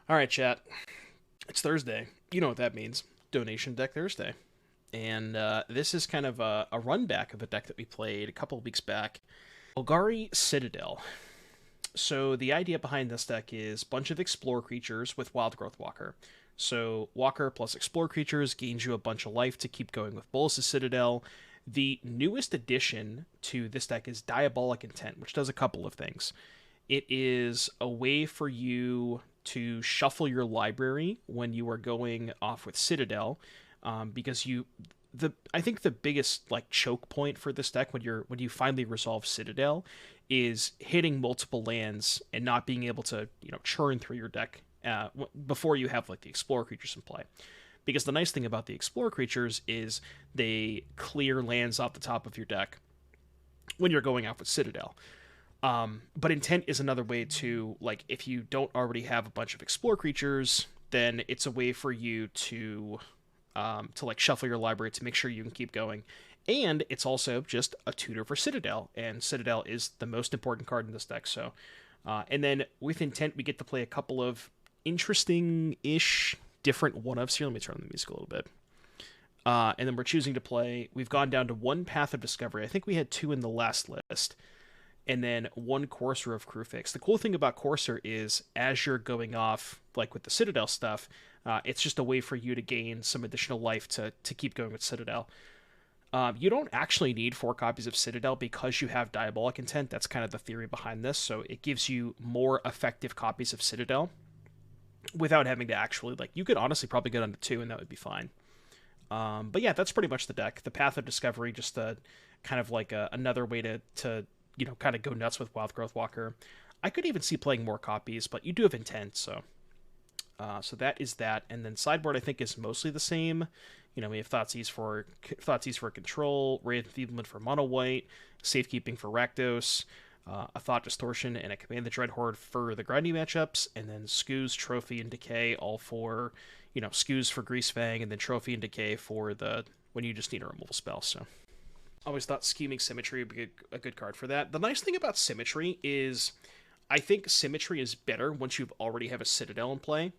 All right, chat. It's Thursday. You know what that means. Donation Deck Thursday. And this is kind of a run back of a deck that we played a couple of weeks back. Golgari Citadel. So the idea behind this deck is a bunch of Explore creatures with Wildgrowth Walker. So Walker plus Explore creatures gains you a bunch of life to keep going with Bolas' Citadel. The newest addition to this deck is Diabolic Intent, which does a couple of things. It is a way for you to shuffle your library when you are going off with Citadel, because I think the biggest choke point for this deck when you finally resolve Citadel is hitting multiple lands and not being able to churn through your deck before you have the Explorer creatures in play. Because the nice thing about the Explorer creatures is they clear lands off the top of your deck when you're going out with Citadel. But Intent is another way to, if you don't already have a bunch of Explore creatures, then it's a way for you to shuffle your library to make sure you can keep going. And it's also just a tutor for Citadel, and Citadel is the most important card in this deck. So, and then with Intent, we get to play a couple of interesting-ish different one-ofs here. Let me turn on the music a little bit. And then we're choosing to play, we've gone down to one Path of Discovery. I think we had two in the last list. And then one Courser of Kruphix. The cool thing about Courser is, as you're going off, with the Citadel stuff, it's just a way for you to gain some additional life to keep going with Citadel. You don't actually need 4 copies of Citadel because you have Diabolic Intent. That's kind of the theory behind this. So it gives you more effective copies of Citadel without having to actually, you could honestly probably go down to 2 and that would be fine. But yeah, that's pretty much the deck. The Path of Discovery, just kind of another way to kind of go nuts with Wildgrowth Walker. I could even see playing more copies, but you do have Intent, so that is that. And then sideboard, I think, is mostly the same. We have Thoughtseize for control, Ray of Enfeeblement for mono white, Safekeeping for Rakdos, a Thought Distortion, and a Command the Dreadhorde for the grindy matchups, and then Scooze, Trophy, and Decay, all for, Scooze for Greasefang, and then Trophy and Decay for when you just need a removal spell, so. Always thought Scheming Symmetry would be a good card for that. The nice thing about Symmetry is, I think Symmetry is better once you already have a Citadel in play.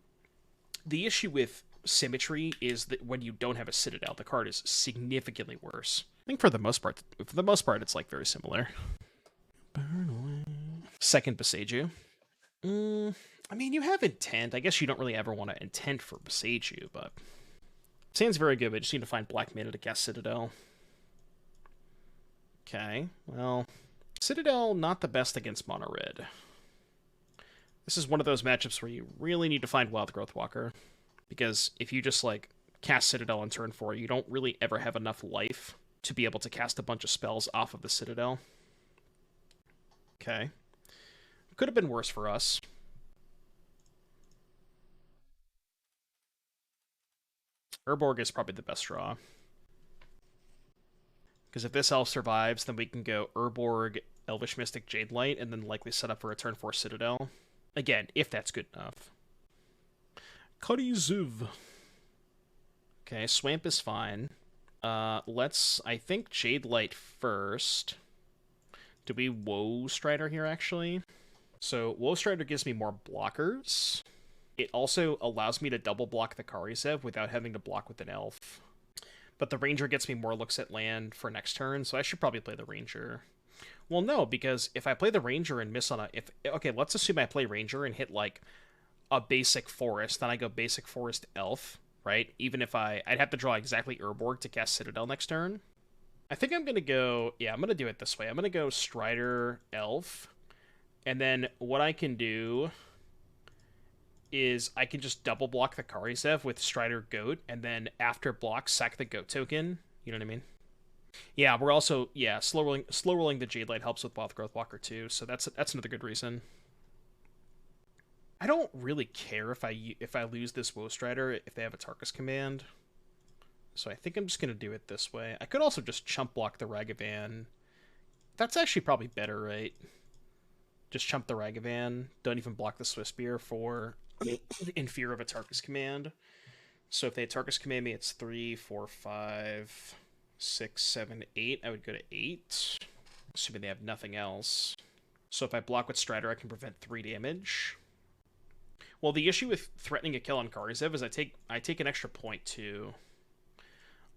The issue with Symmetry is that when you don't have a Citadel, the card is significantly worse. I think for the most part, it's very similar. Burn away. Second Boseiju. You have Intent. I guess you don't really ever want to Intent for Boseiju, but Sand's very good. We just need to find black mana to cast Citadel. Okay, well, Citadel, not the best against mono red. This is one of those matchups where you really need to find Wildgrowth Walker, because if you just, cast Citadel on turn 4, you don't really ever have enough life to be able to cast a bunch of spells off of the Citadel. Okay. Could have been worse for us. Urborg is probably the best draw. Because if this elf survives, then we can go Urborg, Elvish Mystic, Jadelight, and then likely set up for a turn 4 Citadel. Again, if that's good enough. Cuddy Zuv. Okay, Swamp is fine. Let's, I think, Jadelight first. Do we Woe Strider here, actually? So, Woe Strider gives me more blockers. It also allows me to double block the Karisev without having to block with an elf. But the Ranger gets me more looks at land for next turn, so I should probably play the Ranger. Well, no, because if I play the Ranger and miss on okay, let's assume I play Ranger and hit, a basic Forest, then I go basic Forest Elf, right? Even if I'd have to draw exactly Urborg to cast Citadel next turn. I think I'm going to go, I'm going to do it this way. I'm going to go Strider Elf, and then what I can do is I can just double block the Karisev with Strider Goat, and then after block, sack the Goat token. You know what I mean? Yeah, we're also, slow rolling the Jadelight helps with Wildgrowth Walker too, so that's another good reason. I don't really care if I lose this Woe Strider if they have a Tarkus command, so I think I'm just going to do it this way. I could also just chump block the Ragavan. That's actually probably better, right? Just chump the Ragavan, don't even block the Swissbeer for in fear of a Tarkus command. So if they Tarkus command me, it's 3, 4, 5, 6, 7, 8. I would go to 8, assuming they have nothing else. So if I block with Strider, I can prevent 3 damage. Well, the issue with threatening a kill on Karizev is I take an extra point too.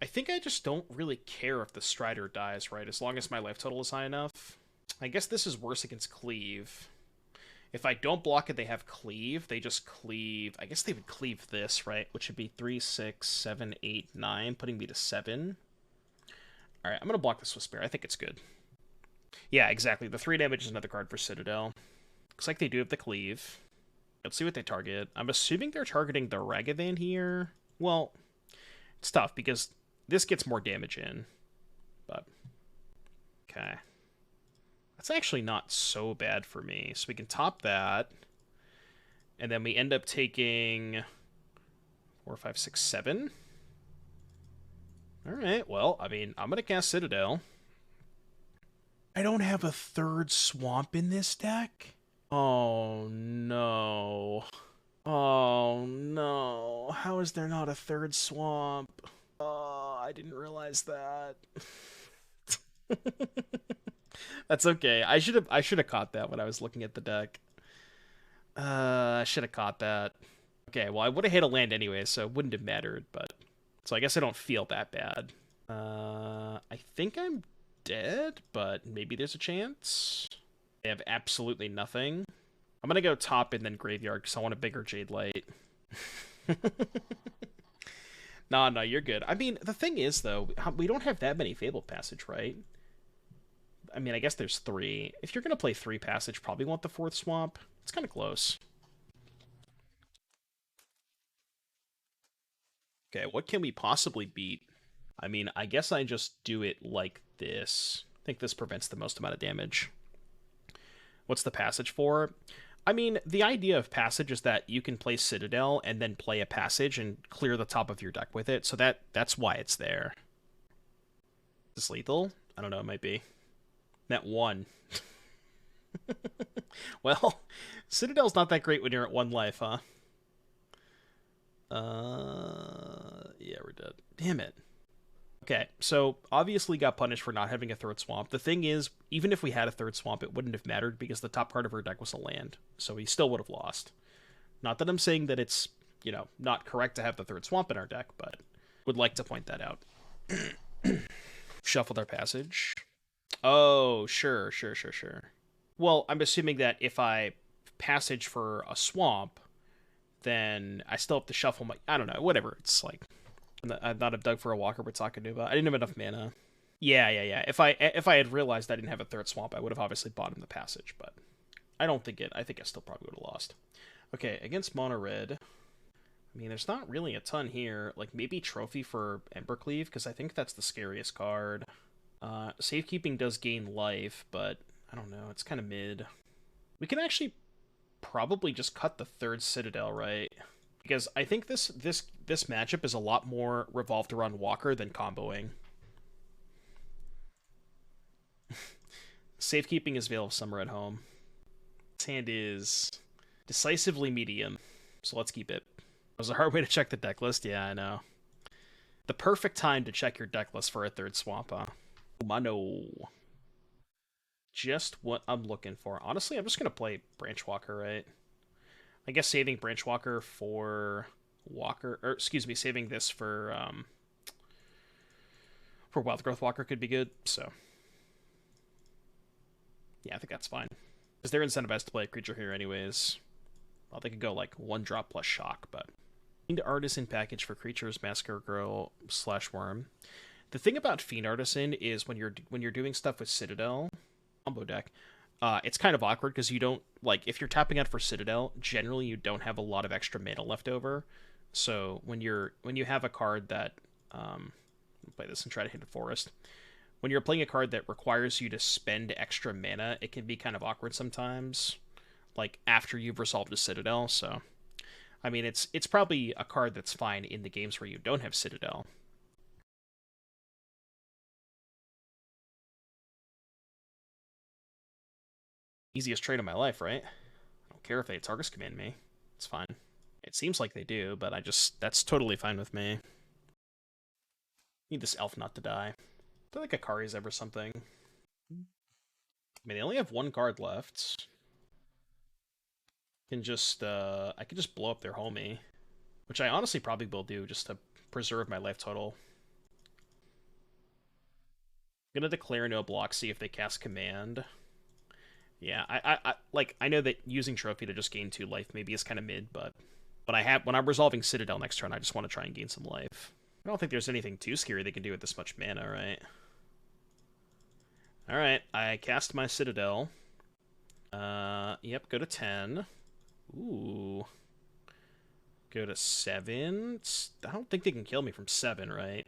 I think I just don't really care if the Strider dies, right? As long as my life total is high enough. I guess this is worse against Cleave. If I don't block it, they have Cleave. They just cleave. I guess they would cleave this, right? Which would be 3, 6, 7, 8, 9, putting me to 7. Alright, I'm going to block this with Spare. I think it's good. Yeah, exactly. The 3 damage is another card for Citadel. Looks like they do have the Cleave. Let's see what they target. I'm assuming they're targeting the Ragavan here. Well, it's tough because this gets more damage in. But, okay. That's actually not so bad for me. So we can top that. And then we end up taking 4, 5, 6, 7. Alright, well, I mean, I'm going to cast Citadel. I don't have a third swamp in this deck? Oh, no. Oh, no. How is there not a third swamp? Oh, I didn't realize that. That's okay. I should have caught that when I was looking at the deck. I should have caught that. Okay, well, I would have hit a land anyway, so it wouldn't have mattered, but... So I guess I don't feel that bad. I think I'm dead, but maybe there's a chance. They have absolutely nothing. I'm gonna go top and then graveyard, because I want a bigger Jadelight. No, you're good. I mean, the thing is, though, we don't have that many Fabled Passage, right? I mean, I guess there's 3. If you're gonna play 3 Passage, probably want the 4th Swamp. It's kind of close. Okay, what can we possibly beat? I mean, I guess I just do it like this. I think this prevents the most amount of damage. What's the Passage for? I mean, the idea of Passage is that you can play Citadel and then play a Passage and clear the top of your deck with it, so that's why it's there. Is this lethal? I don't know, it might be. Net 1. Well, Citadel's not that great when you're at 1 life, huh? Yeah, we're dead. Damn it. Okay, so obviously got punished for not having a 3rd swamp. The thing is, even if we had a 3rd swamp, it wouldn't have mattered because the top card of our deck was a land, so we still would have lost. Not that I'm saying that it's, you know, not correct to have the 3rd swamp in our deck, but would like to point that out. Shuffled our passage. Oh, sure. Well, I'm assuming that if I passage for a swamp, then I still have to shuffle my... I don't know, whatever. It's like... I'd not have dug for a Walker with Takenuma. I didn't have enough mana. Yeah. If I had realized I didn't have a 3rd swamp, I would have obviously bought him the passage, but I don't think it... I think I still probably would have lost. Okay, against Mono Red... I mean, there's not really a ton here. Like, maybe Trophy for Embercleave, because I think that's the scariest card. Safekeeping does gain life, but I don't know. It's kind of mid. We can actually probably just cut the 3rd Citadel, right? Because I think this matchup is a lot more revolved around Walker than comboing. Safekeeping is Veil of Summer at home. This hand is decisively medium, so let's keep it. It was a hard way to check the deck list. Yeah, I know. The perfect time to check your deck list for a 3rd swamp, huh? Mano. Just what I'm looking for. Honestly, I'm just going to play Branchwalker, right? I guess saving Branchwalker for Walker... Or, excuse me, saving this for Wildgrowth Walker could be good, so... Yeah, I think that's fine. Because they're incentivized to play a creature here anyways. Well, they could go, like, 1-drop plus shock, but... Fiend Artisan package for creatures, Massacre Girl / Worm. The thing about Fiend Artisan is when you're doing stuff with Citadel combo deck, it's kind of awkward because you don't, like, if you're tapping out for Citadel, generally you don't have a lot of extra mana left over. So when you have a card that I'll play this and try to hit a forest. When you're playing a card that requires you to spend extra mana, it can be kind of awkward sometimes, like after you've resolved a Citadel. So I mean, it's probably a card that's fine in the games where you don't have Citadel. Easiest trade of my life, right? I don't care if they Targus command me. It's fine. It seems like they do, but that's totally fine with me. Need this elf not to die. I feel like Akari's ever something. I mean, they only have 1 card left. I can just blow up their homie, which I honestly probably will do just to preserve my life total. I'm gonna declare no block, see if they cast command. Yeah, I know that using trophy to just gain 2 life maybe is kind of mid, but when I'm resolving Citadel next turn, I just want to try and gain some life. I don't think there's anything too scary they can do with this much mana, right? All right, I cast my Citadel. Yep, go to 10. Ooh. Go to 7. I don't think they can kill me from 7, right?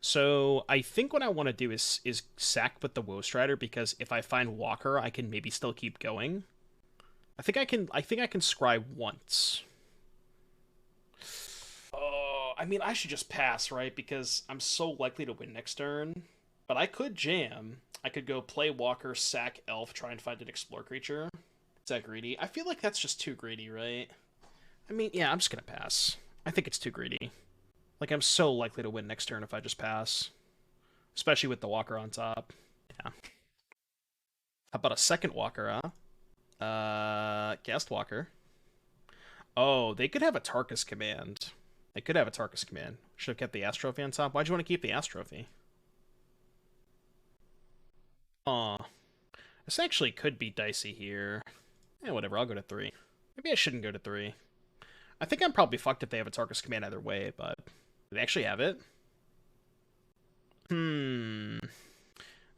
So I think what I want to do is sack with the Woe Strider, because if I find Walker, I can maybe still keep going. I think I can scry once. Oh, I mean, I should just pass, right? Because I'm so likely to win next turn. But I could jam. I could go play Walker, sack Elf, try and find an Explore creature. Is that greedy? I feel like that's just too greedy, right? I mean, yeah, I'm just gonna pass. I think it's too greedy. Like, I'm so likely to win next turn if I just pass. Especially with the Walker on top. Yeah. How about a second Walker, huh? Cast Walker. Oh, they could have a Tarkus command. They could have a Tarkus command. Should have kept the Ass Trophy on top. Why'd you want to keep the Ass Trophy? Aw. This actually could be dicey here. Yeah, whatever, I'll go to 3. Maybe I shouldn't go to 3. I think I'm probably fucked if they have a Tarkus command either way, but... Do they actually have it?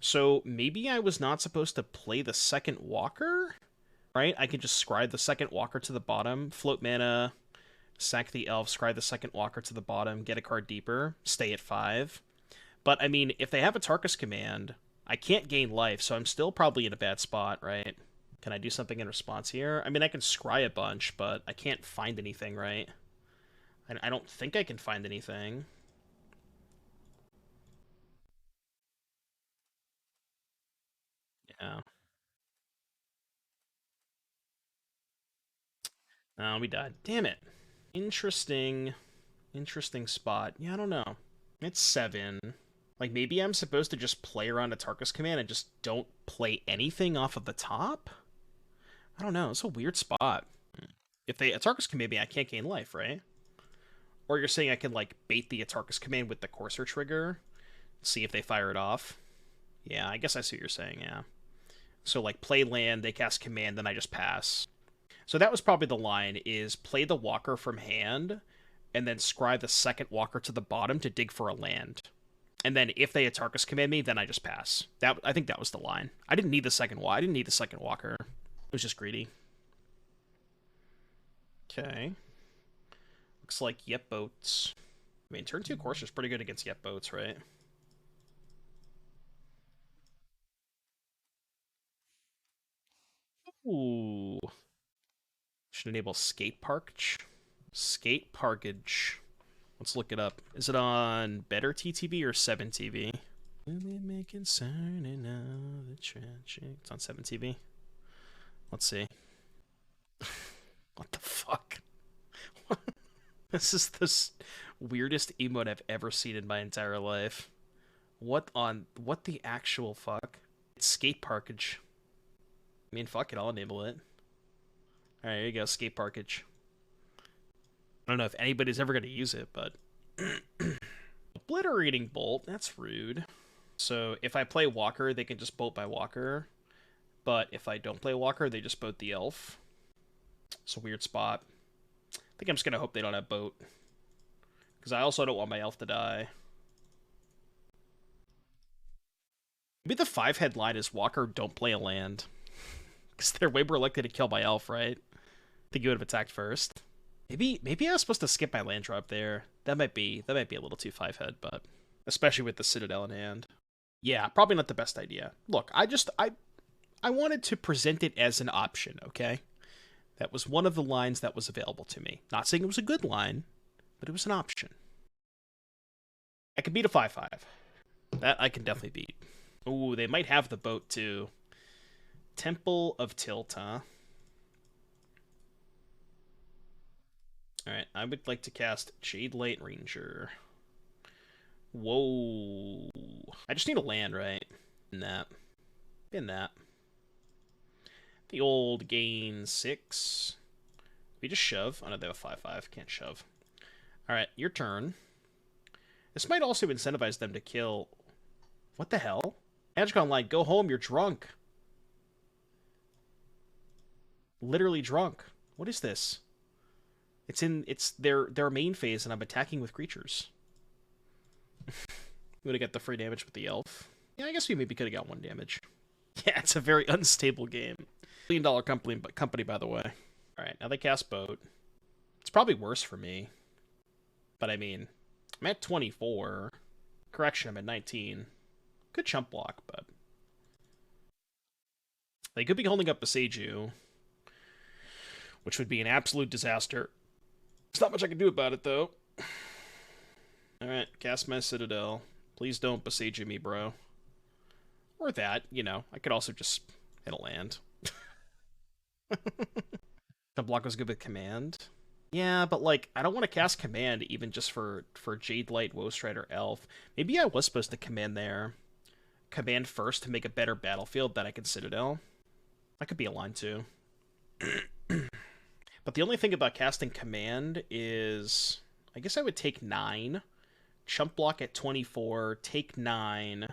So maybe I was not supposed to play the second Walker? Right? I can just scry the second Walker to the bottom, float mana, sack the Elf, scry the second Walker to the bottom, get a card deeper, stay at 5. But, I mean, if they have a Tarkus command, I can't gain life, so I'm still probably in a bad spot, right? Can I do something in response here? I mean, I can scry a bunch, but I can't find anything, right? I don't think I can find anything. Yeah. Oh, we died. Damn it. Interesting. Interesting spot. Yeah, I don't know. It's 7. Like, maybe I'm supposed to just play around a Tarkus command and just don't play anything off of the top? I don't know. It's a weird spot. If they Tarkus command me, I can't gain life, right? Or you're saying I can, like, bait the Tarkus command with the Courser trigger, see if they fire it off? Yeah, I guess I see what you're saying, yeah. So, like, play land, they cast command, then I just pass. So that was probably the line, is play the Walker from hand, and then scry the second Walker to the bottom to dig for a land. And then if they Tarkus command me, then I just pass. I think that was the line. I didn't need the second Walker. It was just greedy. Okay. Looks like Yep Boats. I mean, turn 2 Courser's pretty good against Yep Boats, right? Ooh. Should enable Skate Parkage. Skate Parkage. Let's look it up. Is it on better TTV or 7TV? It's on 7TV. Let's see. What the fuck? This is the weirdest emote I've ever seen in my entire life. What the actual fuck? It's Skate Parkage. I mean, fuck it, I'll enable it. Alright, here you go, Skate Parkage. I don't know if anybody's ever going to use it, but... Obliterating Bolt, that's rude. So if I play Walker, they can just bolt by Walker. But if I don't play Walker, they just boat the Elf. It's a weird spot. I think I'm just going to hope they don't have boat. Because I also don't want my Elf to die. Maybe the 5-head line is Walker, don't play a land. Because they're way more likely to kill my Elf, right? I think you would have attacked first. Maybe I was supposed to skip my land drop there. That might be a little too 5-head, but especially with the Citadel in hand. Yeah, probably not the best idea. Look, I wanted to present it as an option, okay? That was one of the lines that was available to me. Not saying it was a good line, but it was an option. I could beat a 5/5. That I can definitely beat. Ooh, they might have the boat too. Temple of Tilt, huh? Alright, I would like to cast Jadelight Ranger. Whoa. I just need a land, right? In that. The old gain 6. We just shove. Oh no, they have a 5/5. Can't shove. Alright, your turn. This might also incentivize them to kill... What the hell? Magic Online, go home, you're drunk. Literally drunk. What is this? It's their main phase, and I'm attacking with creatures. I'm gonna get the free damage with the elf. Yeah, I guess we maybe could have got 1 damage. Yeah, it's a very unstable game. $1 billion company, by the way. Alright, now they cast Boat. It's probably worse for me. But I mean, I'm at 24. Correction, I'm at 19. Good chump block, but... They could be holding up Boseiju, which would be an absolute disaster. There's not much I can do about it, though. Alright, cast my Citadel. Please don't Boseiju me, bro. Or that, you know. I could also just hit a land. The block was good with Command. Yeah, but, like, I don't want to cast Command even just for Jadelight, Woe Strider, Elf. Maybe I was supposed to Command there. Command first to make a better battlefield that I can Citadel. That could be a line, too. But the only thing about casting Command is... I guess I would take 9. Chump block at 24. Take 9.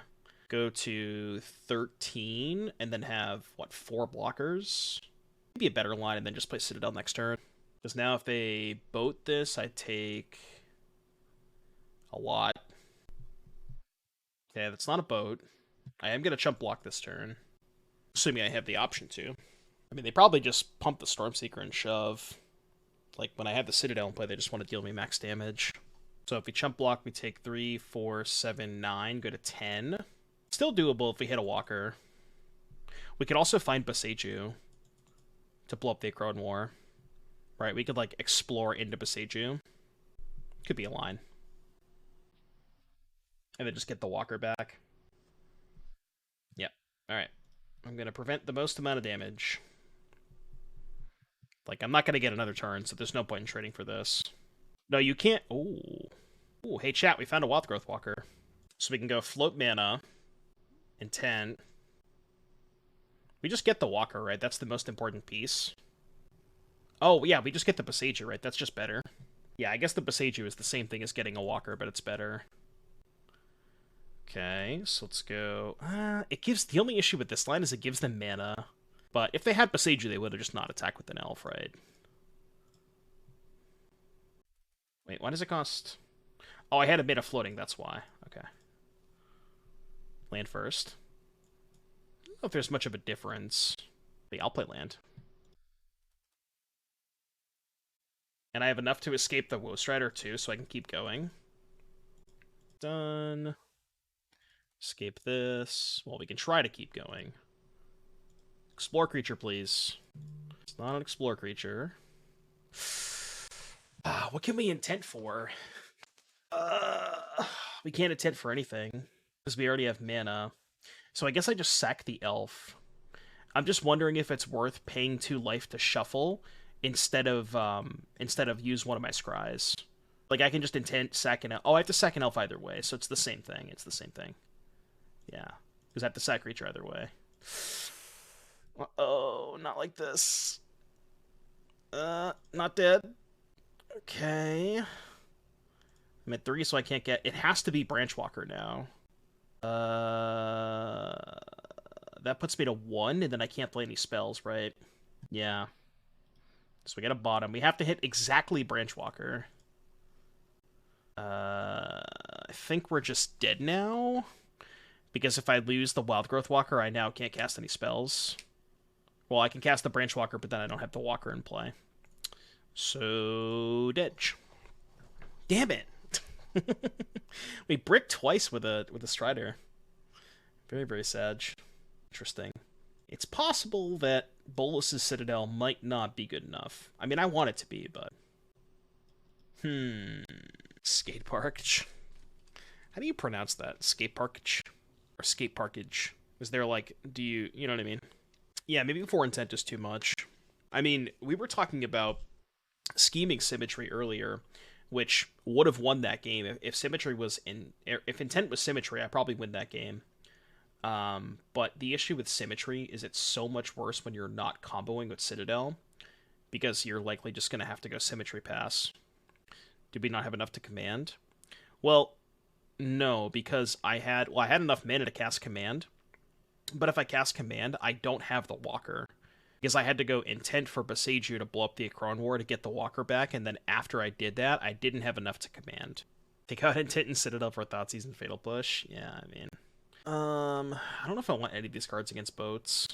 Go to 13. And then have, what, 4 blockers? Maybe a better line and then just play Citadel next turn. Because now if they boat this, I take... a lot. Okay, that's not a boat. I am going to chump block this turn. Assuming I have the option to. I mean, they probably just pump the Stormseeker and shove. Like, when I have the Citadel in play, they just want to deal me max damage. So if we chump block, we take 3, 4, 7, 9, go to 10. Still doable if we hit a Walker. We could also find Boseiju to blow up the Overgrown War. Right, we could, like, explore into Boseiju. Could be a line. And then just get the Walker back. Yep. Alright. I'm going to prevent the most amount of damage. Like, I'm not going to get another turn, so there's no point in trading for this. No, you can't... Ooh. Ooh, hey chat, we found a Wildgrowth Walker. So we can go float mana, intent. We just get the Walker, right? That's the most important piece. Oh, yeah, we just get the Boseiju, right? That's just better. Yeah, I guess the Boseiju is the same thing as getting a Walker, but it's better. Okay, so let's go... it gives... The only issue with this line is it gives them mana. But if they had Boseiju, they would have just not attacked with an elf, right? Wait, why does it cost... Oh, I had a mana floating, that's why. Okay. Land first. I don't know if there's much of a difference. Wait, I'll play land. And I have enough to escape the Woe Strider, too, so I can keep going. Done. Escape this. Well, we can try to keep going. Explore creature, please. It's not an explore creature. What can we intent for? We can't intent for anything. Because we already have mana. So I guess I just sack the elf. I'm just wondering if it's worth paying 2 life to shuffle instead of use one of my scries. Like, I can just intent sack an elf. Oh, I have to sack an elf either way, so it's the same thing. It's the same thing. Yeah. Because I have to sack creature either way. Oh, not like this. Not dead. Okay. I'm at 3, so I can't get... It has to be Branchwalker now. That puts me to 1, and then I can't play any spells, right? Yeah. So we got a bottom. We have to hit exactly Branchwalker. I think we're just dead now. Because if I lose the Wildgrowth Walker, I now can't cast any spells. Well, I can cast the Branchwalker, but then I don't have the Walker in play. So, dead. Damn it! We bricked twice with a Strider. Very, very sad. Interesting. It's possible that Bolas' Citadel might not be good enough. I mean, I want it to be, but... Skate Parkage. How do you pronounce that? Skate Parkage? Or Skate Parkage? Is there, like, do you... You know what I mean? Yeah, maybe 4 intent is too much. I mean, we were talking about scheming Symmetry earlier, which would have won that game. If Symmetry was in... If intent was Symmetry, I'd probably win that game. But the issue with Symmetry is it's so much worse when you're not comboing with Citadel, because you're likely just going to have to go Symmetry Pass. Did we not have enough to command? Well, no, because I had enough mana to cast Command, but if I cast Command, I don't have the Walker. Because I had to go Intent for Boseiju to blow up the Llanowar to get the Walker back, and then after I did that, I didn't have enough to command. Take out Intent and Citadel for Thoughtseize and Fatal Push. Yeah, I mean... I don't know if I want any of these cards against boats.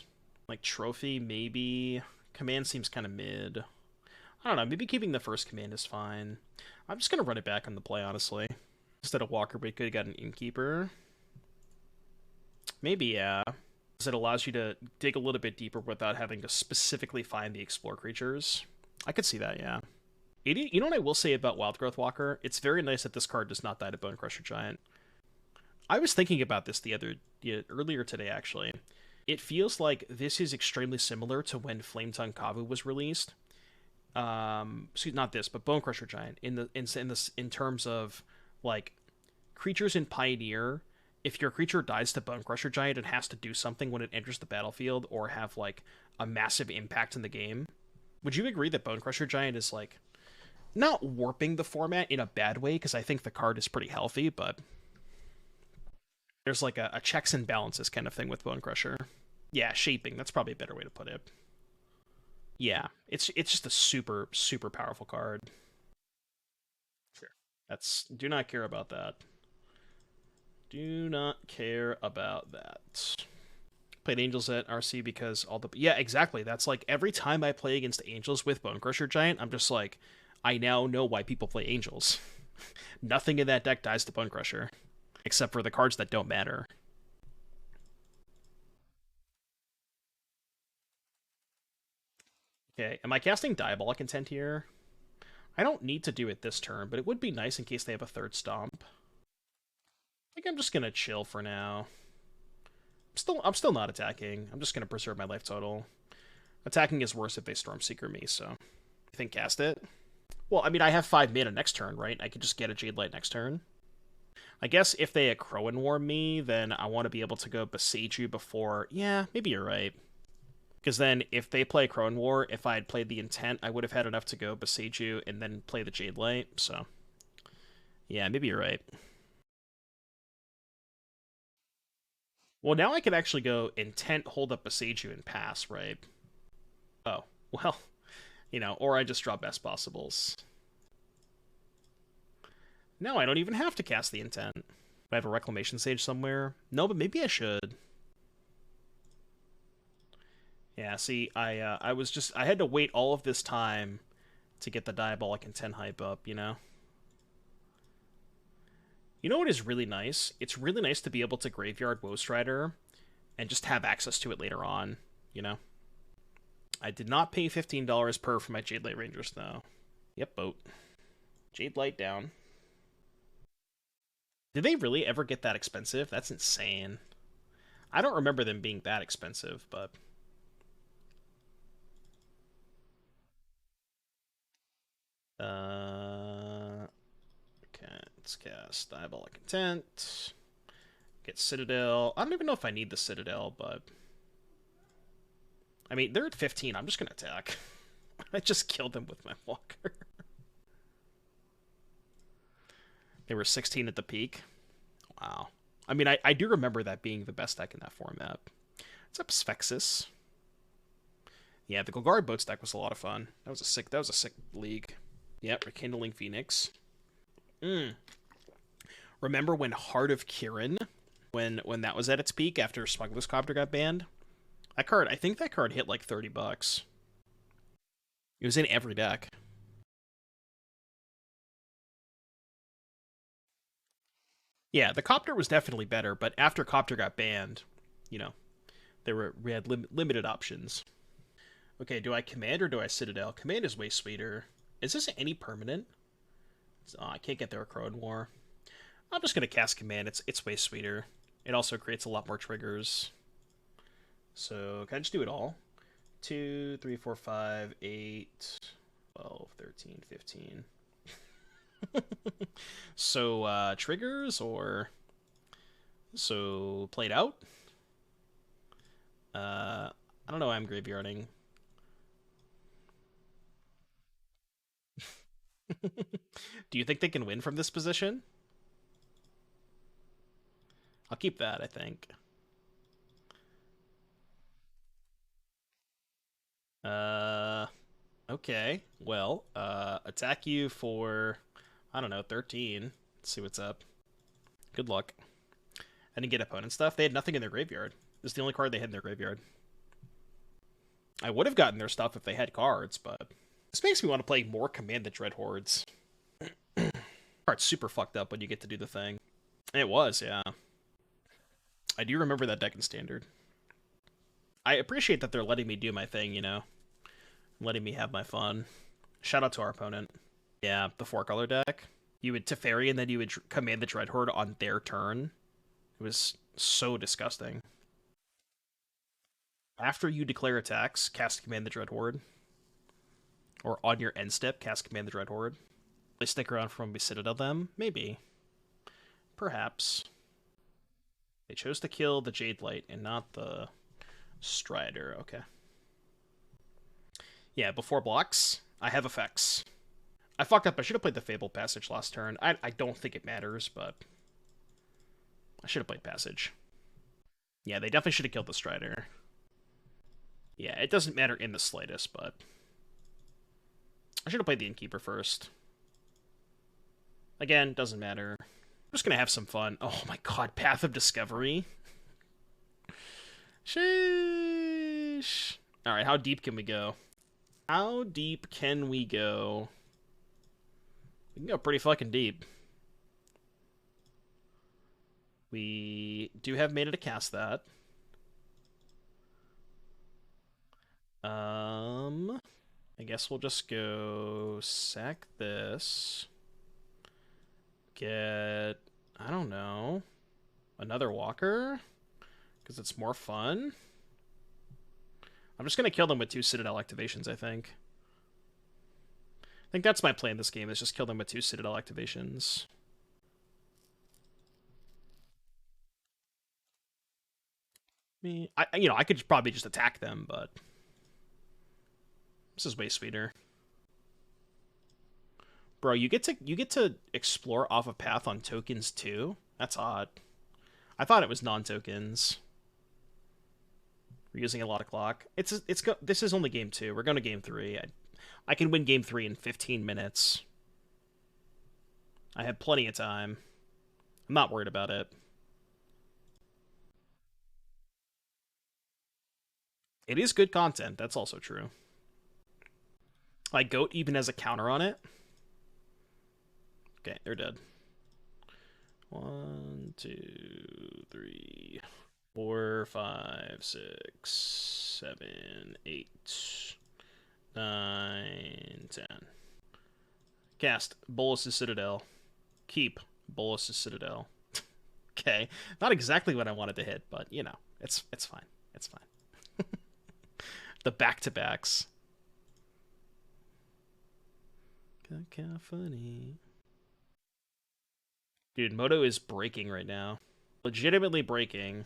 Like, Trophy, maybe. Command seems kind of mid. I don't know, maybe keeping the first command is fine. I'm just gonna run it back on the play, honestly. Instead of Walker, we could have got an Innkeeper. Maybe, yeah. Because it allows you to dig a little bit deeper without having to specifically find the Explore creatures. I could see that, yeah. You know what I will say about Wildgrowth Walker? It's very nice that this card does not die to Bonecrusher Giant. I was thinking about this earlier today, actually. It feels like this is extremely similar to when Flametongue Kavu was released. Not this, but Bonecrusher Giant. In terms of, like, creatures in Pioneer, if your creature dies to Bonecrusher Giant, it has to do something when it enters the battlefield or have, like, a massive impact in the game. Would you agree that Bonecrusher Giant is, like, not warping the format in a bad way, because I think the card is pretty healthy, but... there's like a checks and balances kind of thing with Bonecrusher. Yeah, shaping. That's probably a better way to put it. Yeah, it's just a super, super powerful card. Sure. Do not care about that. Do not care about that. Played Angels at RC because all the... yeah, exactly. That's like every time I play against Angels with Bonecrusher Giant, I'm just like, I now know why people play Angels. Nothing in that deck dies to Bonecrusher. Except for the cards that don't matter. Okay, am I casting Diabolic Intent here? I don't need to do it this turn, but it would be nice in case they have a third Stomp. I think I'm just gonna chill for now. I'm still not attacking. I'm just gonna preserve my life total. Attacking is worse if they Stormseeker me, so... you think cast it? Well, I mean, I have 5 mana next turn, right? I could just get a Jadelight next turn. I guess if they Llanowar me, then I want to be able to go Boseiju before... yeah, maybe you're right. Because then, if they play Llanowar, if I had played the Intent, I would have had enough to go Boseiju and then play the Jadelight, so... yeah, maybe you're right. Well, now I could actually go Intent, hold up Boseiju, and pass, right? Oh, well, you know, or I just draw Best Possibles. No, I don't even have to cast the Intent. Do I have a Reclamation Sage somewhere? No, but maybe I should. Yeah, see, I had to wait all of this time to get the Diabolic Intent hype up, you know? You know what is really nice? It's really nice to be able to Graveyard Woe Strider and just have access to it later on, you know? I did not pay $15 per for my Jadelight Rangers, though. Yep, boat. Jadelight down. Did they really ever get that expensive? That's insane. I don't remember them being that expensive, but... okay, let's cast Diabolic Intent. Get Citadel. I don't even know if I need the Citadel, but... I mean, they're at 15. I'm just going to attack. I just killed them with my Walker. They were 16 at the peak. Wow. I mean, I do remember that being the best deck in that format. What's up, Sphyxis? Yeah, the Golgari Boats deck was a lot of fun. That was a sick league. Yep, Rekindling Phoenix. Remember when Heart of Kirin, when that was at its peak after Smuggler's Copter got banned? That card, I think that card hit like $30. It was in every deck. Yeah, the Copter was definitely better, but after Copter got banned, you know, we had limited options. Okay, do I Command or do I Citadel? Command is way sweeter. Is this any permanent? Oh, I can't get there a Llanowar. I'm just gonna cast Command. It's way sweeter. It also creates a lot more triggers. So can I just do it all? 2, 3, 4, 5, 8, 12, 13, 15. So triggers or so played out? I don't know why I'm graveyarding. Do you think they can win from this position? I'll keep that, I think. Okay. Well, attack you for, I don't know, 13. Let's see what's up. Good luck. I didn't get opponent stuff. They had nothing in their graveyard. This is the only card they had in their graveyard. I would have gotten their stuff if they had cards, but this makes me want to play more Command the Dreadhordes. Card's super fucked up when you get to do the thing. It was, yeah. I do remember that deck in Standard. I appreciate that they're letting me do my thing, you know? Letting me have my fun. Shout out to our opponent. Yeah, the 4-color deck. You would Teferi and then you would Command the Dreadhorde on their turn. It was so disgusting. After you declare attacks, cast Command the Dreadhorde. Or on your end step, cast Command the Dreadhorde. They stick around from we Citadel them? Maybe. Perhaps. They chose to kill the Jadelight and not the Strider. Okay. Yeah, before blocks, I have effects. I fucked up. I should have played the Fabled Passage last turn. I don't think it matters, but I should have played Passage. Yeah, they definitely should have killed the Strider. Yeah, it doesn't matter in the slightest, but I should have played the Innkeeper first. Again, doesn't matter. I'm just gonna have some fun. Oh my god, Path of Discovery. Sheesh. Alright, how deep can we go? How deep can we go? We can go pretty fucking deep. We do have mana to cast that. I guess we'll just go sack this. Get, I don't know, another walker? Because it's more fun? I'm just going to kill them with 2 Citadel activations, I think. I think that's my plan this game, is just kill them with 2 Citadel activations. I could probably just attack them, but this is way sweeter. Bro, you get to explore off a path on tokens too? That's odd. I thought it was non-tokens. We're using a lot of clock. This is only game 2. We're going to game 3. I can win game 3 in 15 minutes. I have plenty of time. I'm not worried about it. It is good content. That's also true. Like, Goat even has a counter on it. Okay, they're dead. 1, 2, 3, 4, 5, 6, 7, 8, 9, 10. Cast Bolas' Citadel. Keep Bolas' Citadel. Okay, not exactly what I wanted to hit, but you know, it's fine. It's fine. The back-to-backs. Kind of funny. Dude, Moto is breaking right now. Legitimately breaking.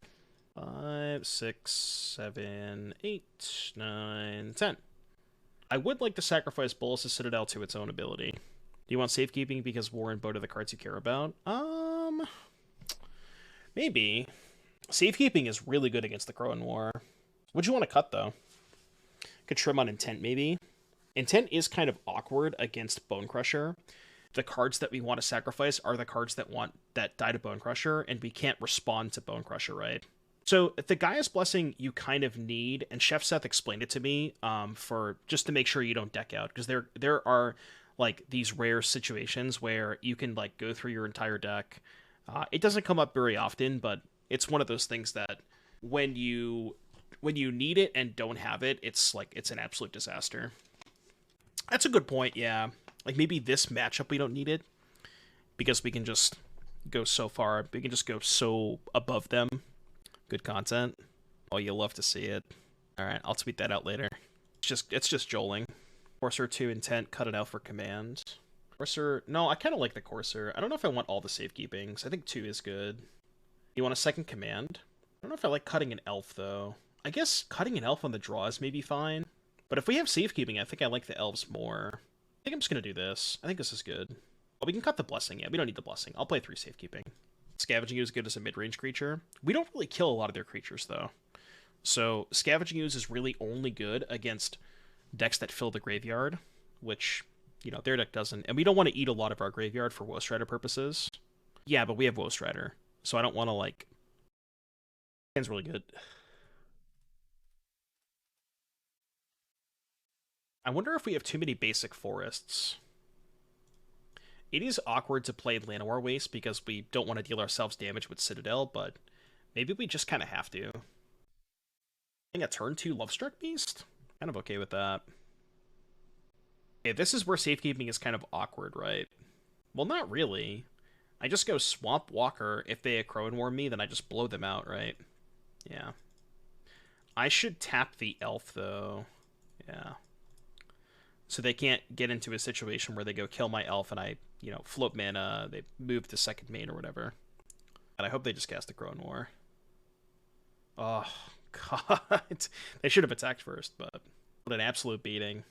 5, 6, 7, 8, 9, 10. I would like to sacrifice Bolas' Citadel to its own ability. Do you want safekeeping because War and Boat are the cards you care about? Maybe. Safekeeping is really good against the Crowan War. Would you want to cut, though? Could trim on Intent, maybe. Intent is kind of awkward against Bone Crusher. The cards that we want to sacrifice are the cards that die to Bone Crusher, and we can't respond to Bone Crusher, right? So the Gaia's Blessing you kind of need, and Chef Seth explained it to me, for just to make sure you don't deck out, because there are like these rare situations where you can like go through your entire deck. It doesn't come up very often, but it's one of those things that when you need it and don't have it, it's an absolute disaster. That's a good point, yeah. Like, maybe this matchup we don't need it, because we can just go so far. We can just go so above them. Good content. Oh, you'll love to see it. Alright, I'll tweet that out later. It's just Joling. Courser 2 Intent, cut it out for Command. Courser, no, I kind of like the Courser. I don't know if I want all the safekeepings. I think 2 is good. You want a second Command? I don't know if I like cutting an Elf, though. I guess cutting an elf on the draw is maybe fine. But if we have safekeeping, I think I like the elves more. I think I'm just going to do this. I think this is good. Oh, we can cut the blessing. Yeah, we don't need the blessing. I'll play 3 safekeeping. Scavenging Ooze is good as a mid-range creature. We don't really kill a lot of their creatures, though. So Scavenging Ooze is really only good against decks that fill the graveyard, which, you know, their deck doesn't. And we don't want to eat a lot of our graveyard for Woe Strider purposes. Yeah, but we have Woe Strider, so I don't want to, like... Hand's really good. I wonder if we have too many basic forests. It is awkward to play Llanowar Waste because we don't want to deal ourselves damage with Citadel, but maybe we just kind of have to. I think a turn 2 Lovestruck Beast? Kind of okay with that. Okay, this is where safekeeping is kind of awkward, right? Well, not really. I just go Swamp Walker. If they Crowan me, then I just blow them out, right? Yeah. I should tap the elf, though. Yeah. So they can't get into a situation where they go kill my elf and I, you know, float mana, they move to second main or whatever. And I hope they just cast the Llanowar. Oh, God. They should have attacked first, but what an absolute beating.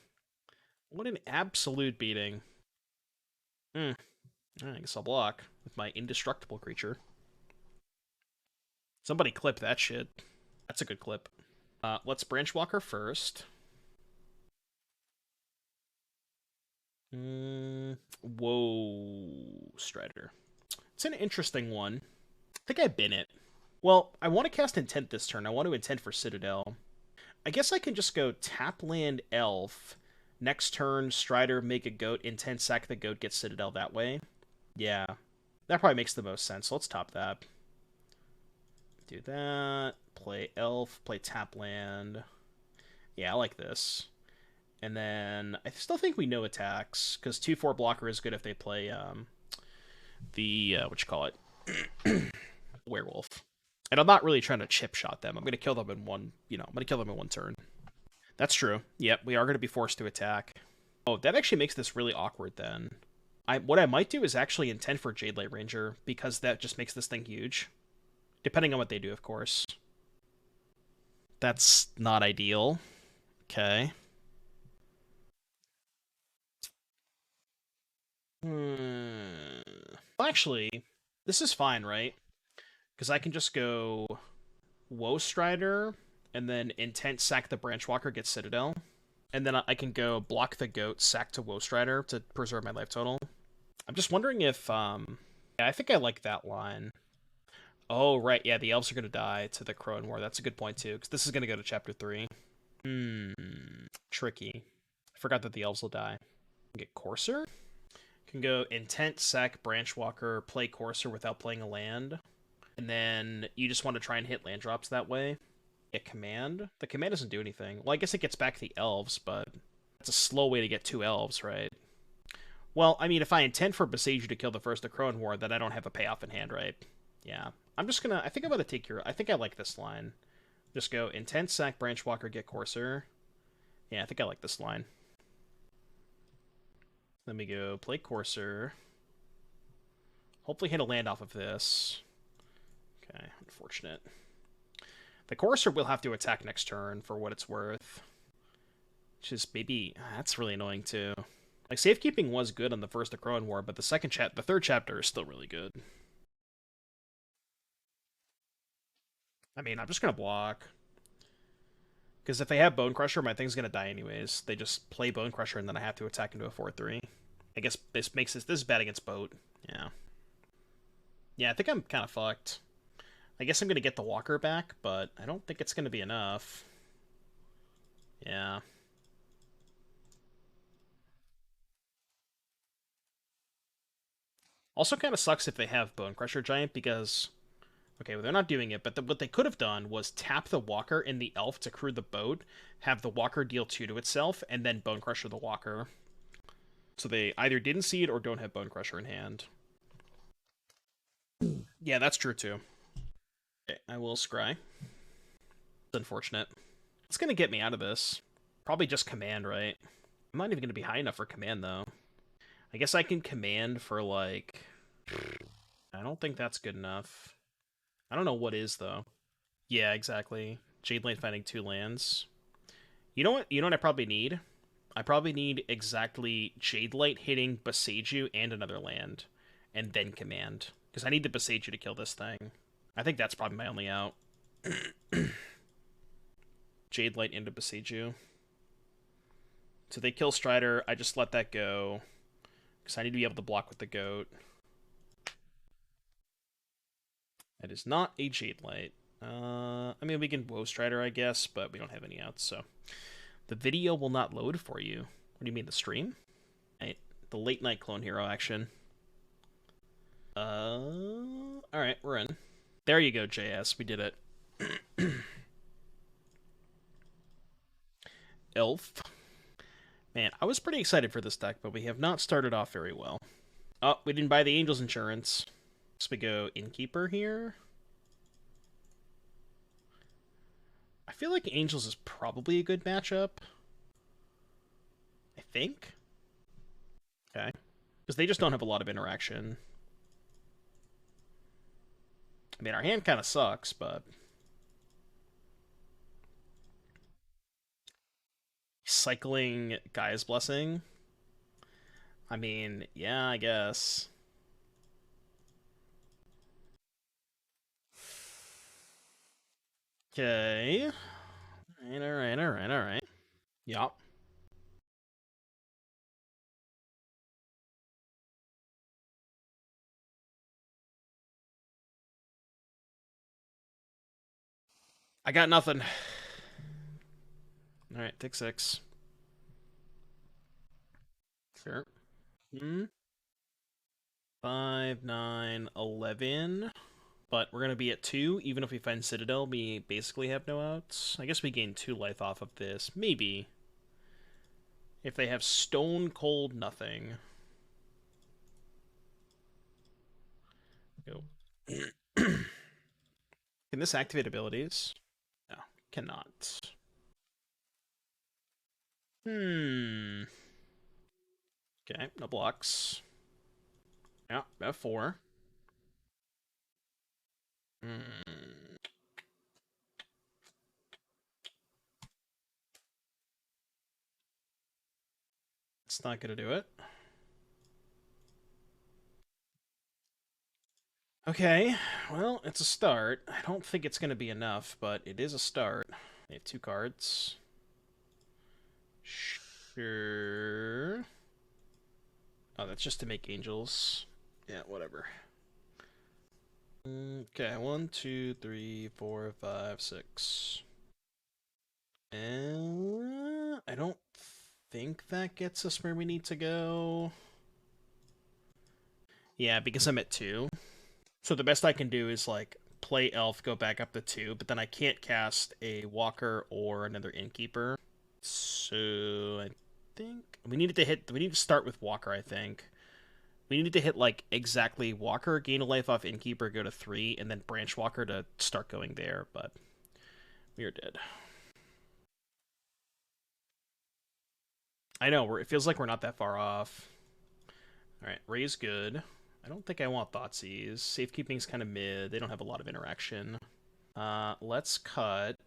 What an absolute beating. I guess I'll block with my indestructible creature. Somebody clip that shit. That's a good clip. Let's Branchwalker first. Woe Strider. It's an interesting one. I think I bin it. Well, I want to cast Intent this turn. I want to Intent for Citadel. I guess I can just go tap land elf. Next turn, Strider, make a goat. Intent, sack the goat, get Citadel that way. Yeah. That probably makes the most sense. So let's top that. Do that. Play elf. Play tap land. Yeah, I like this. And then I still think we know attacks, because 2/4 blocker is good if they play what you call it, werewolf. And I'm not really trying to chip shot them. I'm gonna kill them in one. I'm gonna kill them in one turn. That's true. Yep, we are gonna be forced to attack. Oh, that actually makes this really awkward. Then, what I might do is actually Intent for Jadelight Ranger, because that just makes this thing huge. Depending on what they do, of course. That's not ideal. Okay. Well, actually, this is fine, right? Because I can just go Woe Strider, and then Intent, sack the Branchwalker, get Citadel. And then I can go block the goat, sack to Woe Strider to preserve my life total. I'm just wondering if, yeah, I think I like that line. Oh, right, yeah, the elves are going to die to the Llanowar. That's a good point, too, because this is going to go to Chapter 3. Tricky. I forgot that the elves will die. Get Courser? Can go Intent, sack, Branchwalker, play Courser without playing a land. And then you just want to try and hit land drops that way. Get Command. The Command doesn't do anything. Well, I guess it gets back the elves, but it's a slow way to get 2 elves, right? Well, I mean, if I intend for Boseiju to kill the first Llanowar, then I don't have a payoff in hand, right? Yeah. I'm just gonna... I think I'm gonna take your... I think I like this line. Just go Intent, sack, Branchwalker, get Courser. Yeah, I think I like this line. Let me go play Courser. Hopefully hit a land off of this. Okay, unfortunate. The Courser will have to attack next turn for what it's worth. Which is maybe... that's really annoying too. Like, safekeeping was good on the first Llanowar, but the third chapter is still really good. I mean, I'm just gonna block. Because if they have Bone Crusher, my thing's gonna die anyways. They just play Bone Crusher and then I have to attack into a 4/3. I guess this makes this is bad against Boat. Yeah. Yeah, I think I'm kind of fucked. I guess I'm gonna get the Walker back, but I don't think it's gonna be enough. Yeah. Also kind of sucks if they have Bone Crusher Giant, because... okay, well, they're not doing it, but what they could have done was tap the Walker and the Elf to crew the boat, have the Walker deal 2 to itself, and then Bone Crusher the Walker. So they either didn't see it or don't have Bone Crusher in hand. Yeah, that's true too. Okay, I will scry. It's unfortunate. It's gonna get me out of this. Probably just Command, right? I'm not even gonna be high enough for Command, though. I guess I can Command for, like... I don't think that's good enough. I don't know what is, though. Yeah, exactly. Jadelight finding 2 lands. You know what? You know what I probably need? I probably need exactly Jadelight hitting Boseiju and another land, and then Command. Because I need the Boseiju to kill this thing. I think that's probably my only out. Jadelight into Boseiju. So they kill Strider, I just let that go. Because I need to be able to block with the goat. That is not a Jadelight. I mean, we can Woe Strider, I guess, but we don't have any outs, so... The video will not load for you. What do you mean, the stream? Right. The late night clone hero action. Alright, we're in. There you go, JS. We did it. Elf. Man, I was pretty excited for this deck, but we have not started off very well. Oh, we didn't buy the Angels insurance. So we go Innkeeper here. I feel like Angels is probably a good matchup. I think. Okay. Because they just don't have a lot of interaction. I mean, our hand kind of sucks, but... Cycling Gaia's Blessing? I mean, yeah, I guess. Okay. Alright. Yup. I got nothing. Alright, take 6. Sure. 5, 9, 11. But we're going to be at 2. Even if we find Citadel, we basically have no outs. I guess we gain 2 life off of this. Maybe. If they have Stone Cold Nothing. Go. Can this activate abilities? No, cannot. Okay, no blocks. Yeah, F4. It's not gonna do it. Okay, well, it's a start. I don't think it's gonna be enough, but it is a start. They have 2 cards. Sure. Oh, that's just to make angels. Yeah, whatever. Okay, 1, 2, 3, 4, 5, 6. And I don't think that gets us where we need to go. Yeah, because I'm at 2. So the best I can do is, like, play Elf, go back up to 2, but then I can't cast a Walker or another Innkeeper. So I think we need to start with Walker, I think. We need to hit, like, exactly Walker, gain a life off Innkeeper, go to 3, and then Branchwalker to start going there, but we are dead. I know, it feels like we're not that far off. Alright, Ray's good. I don't think I want Thoughtseize. Safekeeping's kind of mid. They don't have a lot of interaction. Let's cut.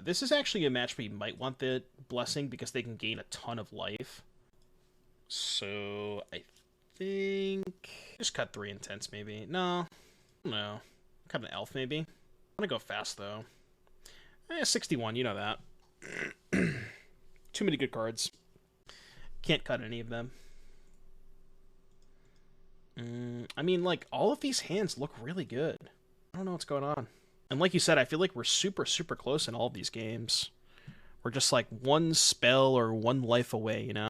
This is actually a match where you might want the Blessing because they can gain a ton of life. So, I think... Just cut 3 Intents, maybe. No. Cut an Elf, maybe. I'm gonna go fast, though. 61, you know that. Too many good cards. Can't cut any of them. I mean, like, all of these hands look really good. I don't know what's going on. And like you said, I feel like we're super, super close in all of these games. We're just like 1 spell or 1 life away, you know?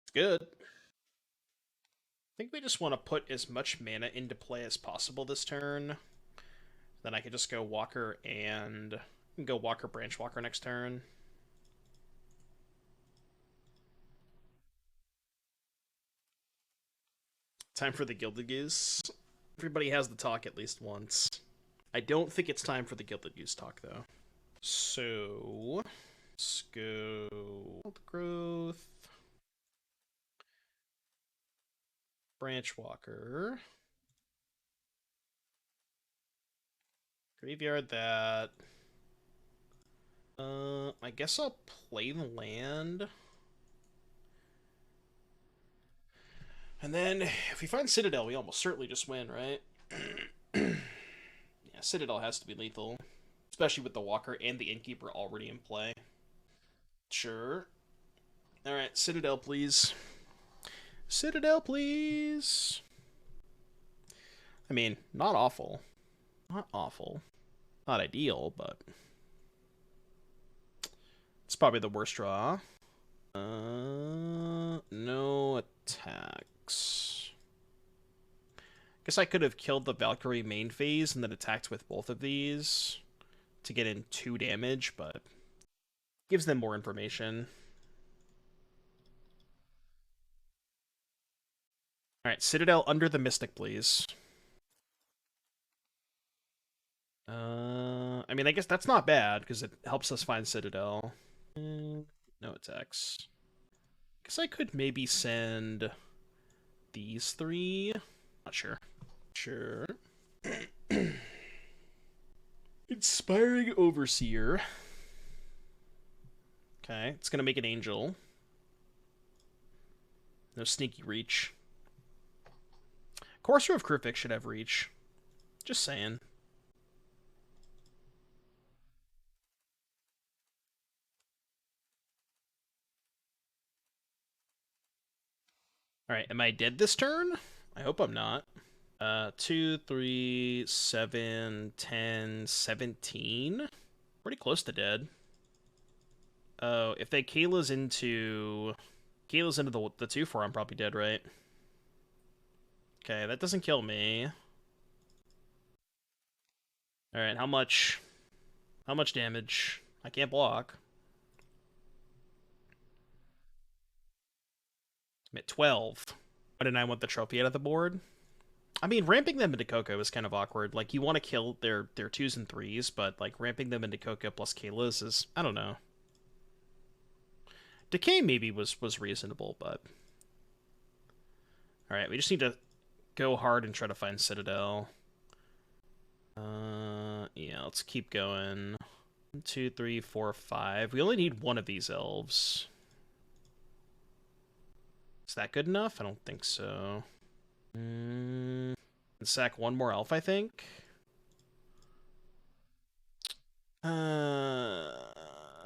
It's good. I think we just want to put as much mana into play as possible this turn. Then I could just go Walker and go Walker Branchwalker next turn. Time for the Gilded Goose. Everybody has the talk at least once. I don't think it's time for the Gilded Goose talk, though. So, let's go Wildgrowth. Branchwalker. Graveyard that. I guess I'll play the land. And then, if we find Citadel, we almost certainly just win, right? Yeah, Citadel has to be lethal. Especially with the Walker and the Innkeeper already in play. Sure. Alright, Citadel, please. Citadel, please. I mean, not awful. Not awful. Not ideal, but... it's probably the worst draw. No attacks. Guess I could have killed the Valkyrie main phase and then attacked with both of these to get in 2 damage, but gives them more information. Alright, Citadel under the Mystic, please. I mean, I guess that's not bad, because it helps us find Citadel. No attacks. Guess I could maybe send these 3. Not sure. Sure. Inspiring Overseer. Okay, it's gonna make an Angel. No sneaky reach. Courser of Kruphix should have reach. Just saying. Alright, am I dead this turn? I hope I'm not. 2, 3, 7, 10, 17. Pretty close to dead. Oh, if they Kayla's into the 2-4, I'm probably dead, right? Okay, that doesn't kill me. Alright, how much damage? I can't block. I'm at 12. Why didn't I want the trophy out of the board? I mean, ramping them into Coco is kind of awkward. Like, you want to kill their 2s and 3s, but, like, ramping them into Coco plus Kayla's is... I don't know. Decay maybe was reasonable, but... Alright, we just need to go hard and try to find Citadel. Yeah, let's keep going. 1, 2, 3, 4, 5. We only need 1 of these elves. Is that good enough? I don't think so. Sack 1 more elf, I think. I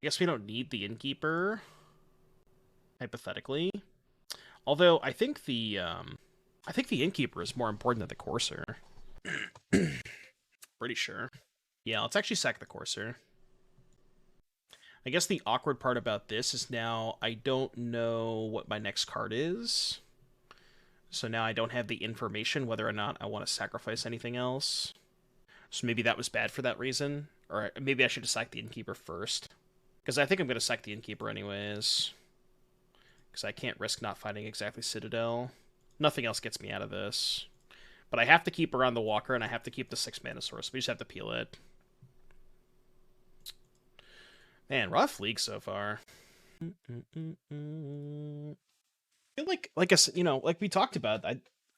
guess we don't need the Innkeeper. Hypothetically. Although, I think the Innkeeper is more important than the Courser. Pretty sure. Yeah, let's actually sack the Courser. I guess the awkward part about this is now I don't know what my next card is. So now I don't have the information whether or not I want to sacrifice anything else. So maybe that was bad for that reason. Or maybe I should have sacked the Innkeeper first. Because I think I'm going to sack the Innkeeper anyways. Because I can't risk not finding exactly Citadel. Nothing else gets me out of this. But I have to keep around the Walker, and I have to keep the 6-mana source. We just have to peel it. Man, rough league so far. I feel like I said, you know, like we talked about,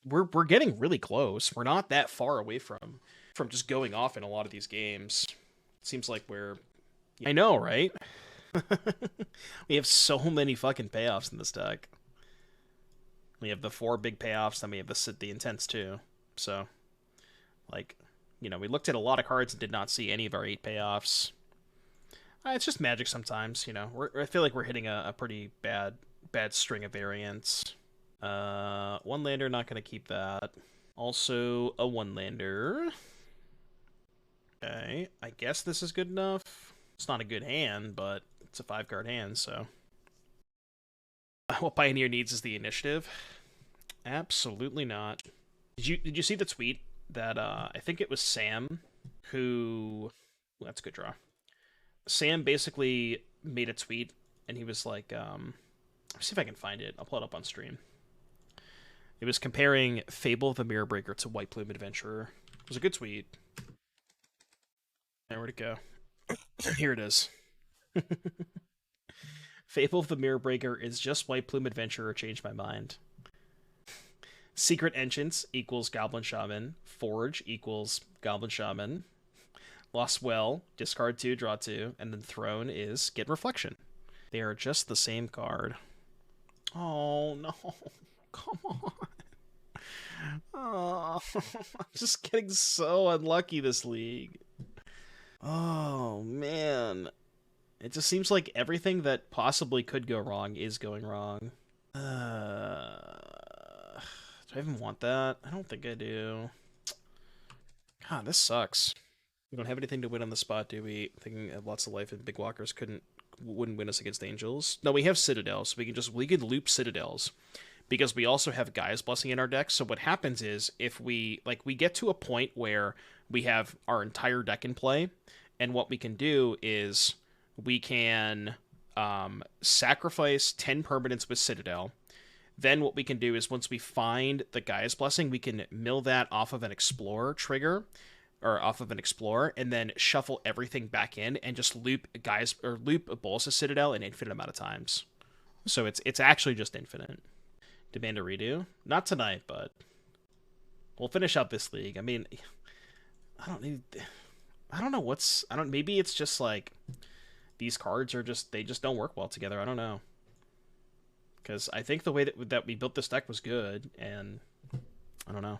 we're getting really close. We're not that far away from just going off in a lot of these games. It seems like we're... I know, right? We have so many fucking payoffs in this deck. We have the 4 big payoffs, then we have the intents too. So, like, you know, we looked at a lot of cards and did not see any of our 8 payoffs. It's just Magic sometimes, you know. I feel like we're hitting a pretty bad string of variants. 1-lander, not going to keep that. Also, a 1-lander. Okay, I guess this is good enough. It's not a good hand, but it's a 5-card hand, so... What Pioneer needs is the initiative. Absolutely not. Did you see the tweet that, I think it was Sam, who... Well, that's a good draw. Sam basically made a tweet, and he was like, let me see if I can find it. I'll pull it up on stream. It was comparing Fable of the Mirror Breaker to White Plume Adventurer. It was a good tweet. Where'd it go? Here it is. Fable of the Mirror Breaker is just White Plume Adventurer, changed my mind. Secret Enchants equals Goblin Shaman. Forge equals Goblin Shaman. Lost Well, discard 2, draw 2, and then Throne is get Reflection. They are just the same card. Oh, no. Come on. Oh, I'm just getting so unlucky this league. Oh, man. It just seems like everything that possibly could go wrong is going wrong. Do I even want that? I don't think I do. God, this sucks. We don't have anything to win on the spot, do we? Thinking of lots of life and big walkers wouldn't win us against angels. No, we have Citadel, so we could loop Citadels. Because we also have Gaia's Blessing in our deck, so what happens is, if we get to a point where we have our entire deck in play, and what we can do is, we can sacrifice 10 permanents with Citadel. Then what we can do is, once we find the Gaia's Blessing, we can mill that off of an Explorer trigger, or off of an Explorer, and then shuffle everything back in, and just loop loop Bolas' Citadel an infinite amount of times. So it's actually just infinite. Demand a redo? Not tonight, but we'll finish out this league. I mean, maybe it's just like these cards they just don't work well together. I don't know. Because I think the way that we built this deck was good, and I don't know.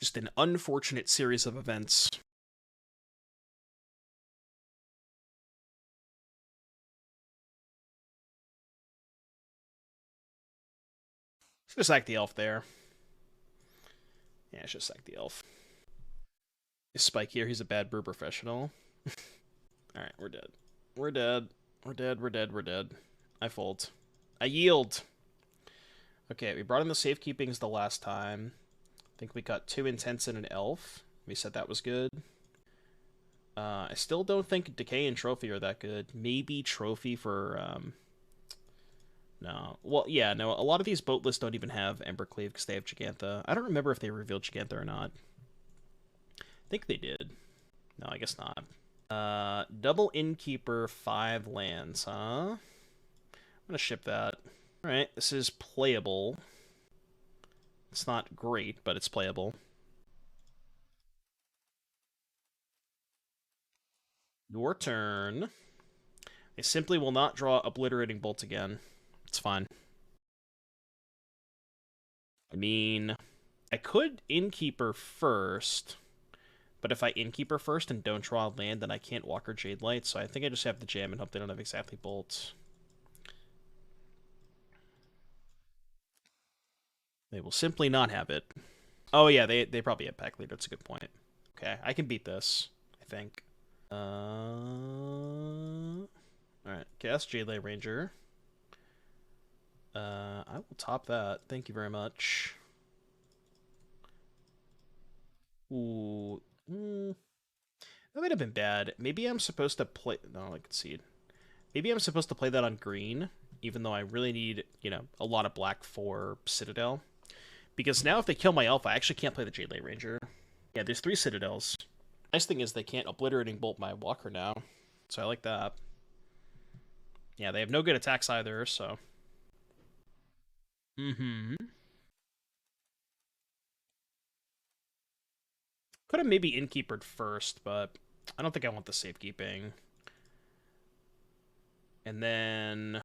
Just an unfortunate series of events. Just sack the elf there. Yeah, just sack the elf. Is Spike here? He's a bad brew professional. Alright, we're dead. We're dead. We're dead, we're dead, we're dead. I fold. I yield! Okay, we brought in the safekeepings the last time. I think we got 2 intents and an elf. We said that was good. I still don't think Decay and Trophy are that good. Maybe Trophy for, no. Well, yeah, no, a lot of these boat lists don't even have Embercleave because they have Gigantha. I don't remember if they revealed Gigantha or not. I think they did. No, I guess not. Double Innkeeper, 5 lands, huh? I'm gonna ship that. Alright, this is playable. It's not great, but it's playable. Your turn. I simply will not draw Obliterating Bolt again. It's fine. I mean, I could Innkeeper first, but if I Innkeeper first and don't draw a land, then I can't Walker Jadelight, so I think I just have to jam and hope they don't have exactly Bolt. They will simply not have it. Oh yeah, they probably have Pack Leader, that's a good point. Okay, I can beat this, I think. Alright, cast Jadelight Ranger. I will top that. Thank you very much. Ooh. That might have been bad. Maybe I'm supposed to play... No, I concede. Maybe I'm supposed to play that on green, even though I really need, you know, a lot of black for Citadel. Because now if they kill my elf, I actually can't play the Jadelight Ranger. Yeah, there's 3 Citadels. Nice thing is they can't Obliterating Bolt my Walker now, so I like that. Yeah, they have no good attacks either, so... Could have maybe Innkeepered first, but I don't think I want the safekeeping. And then...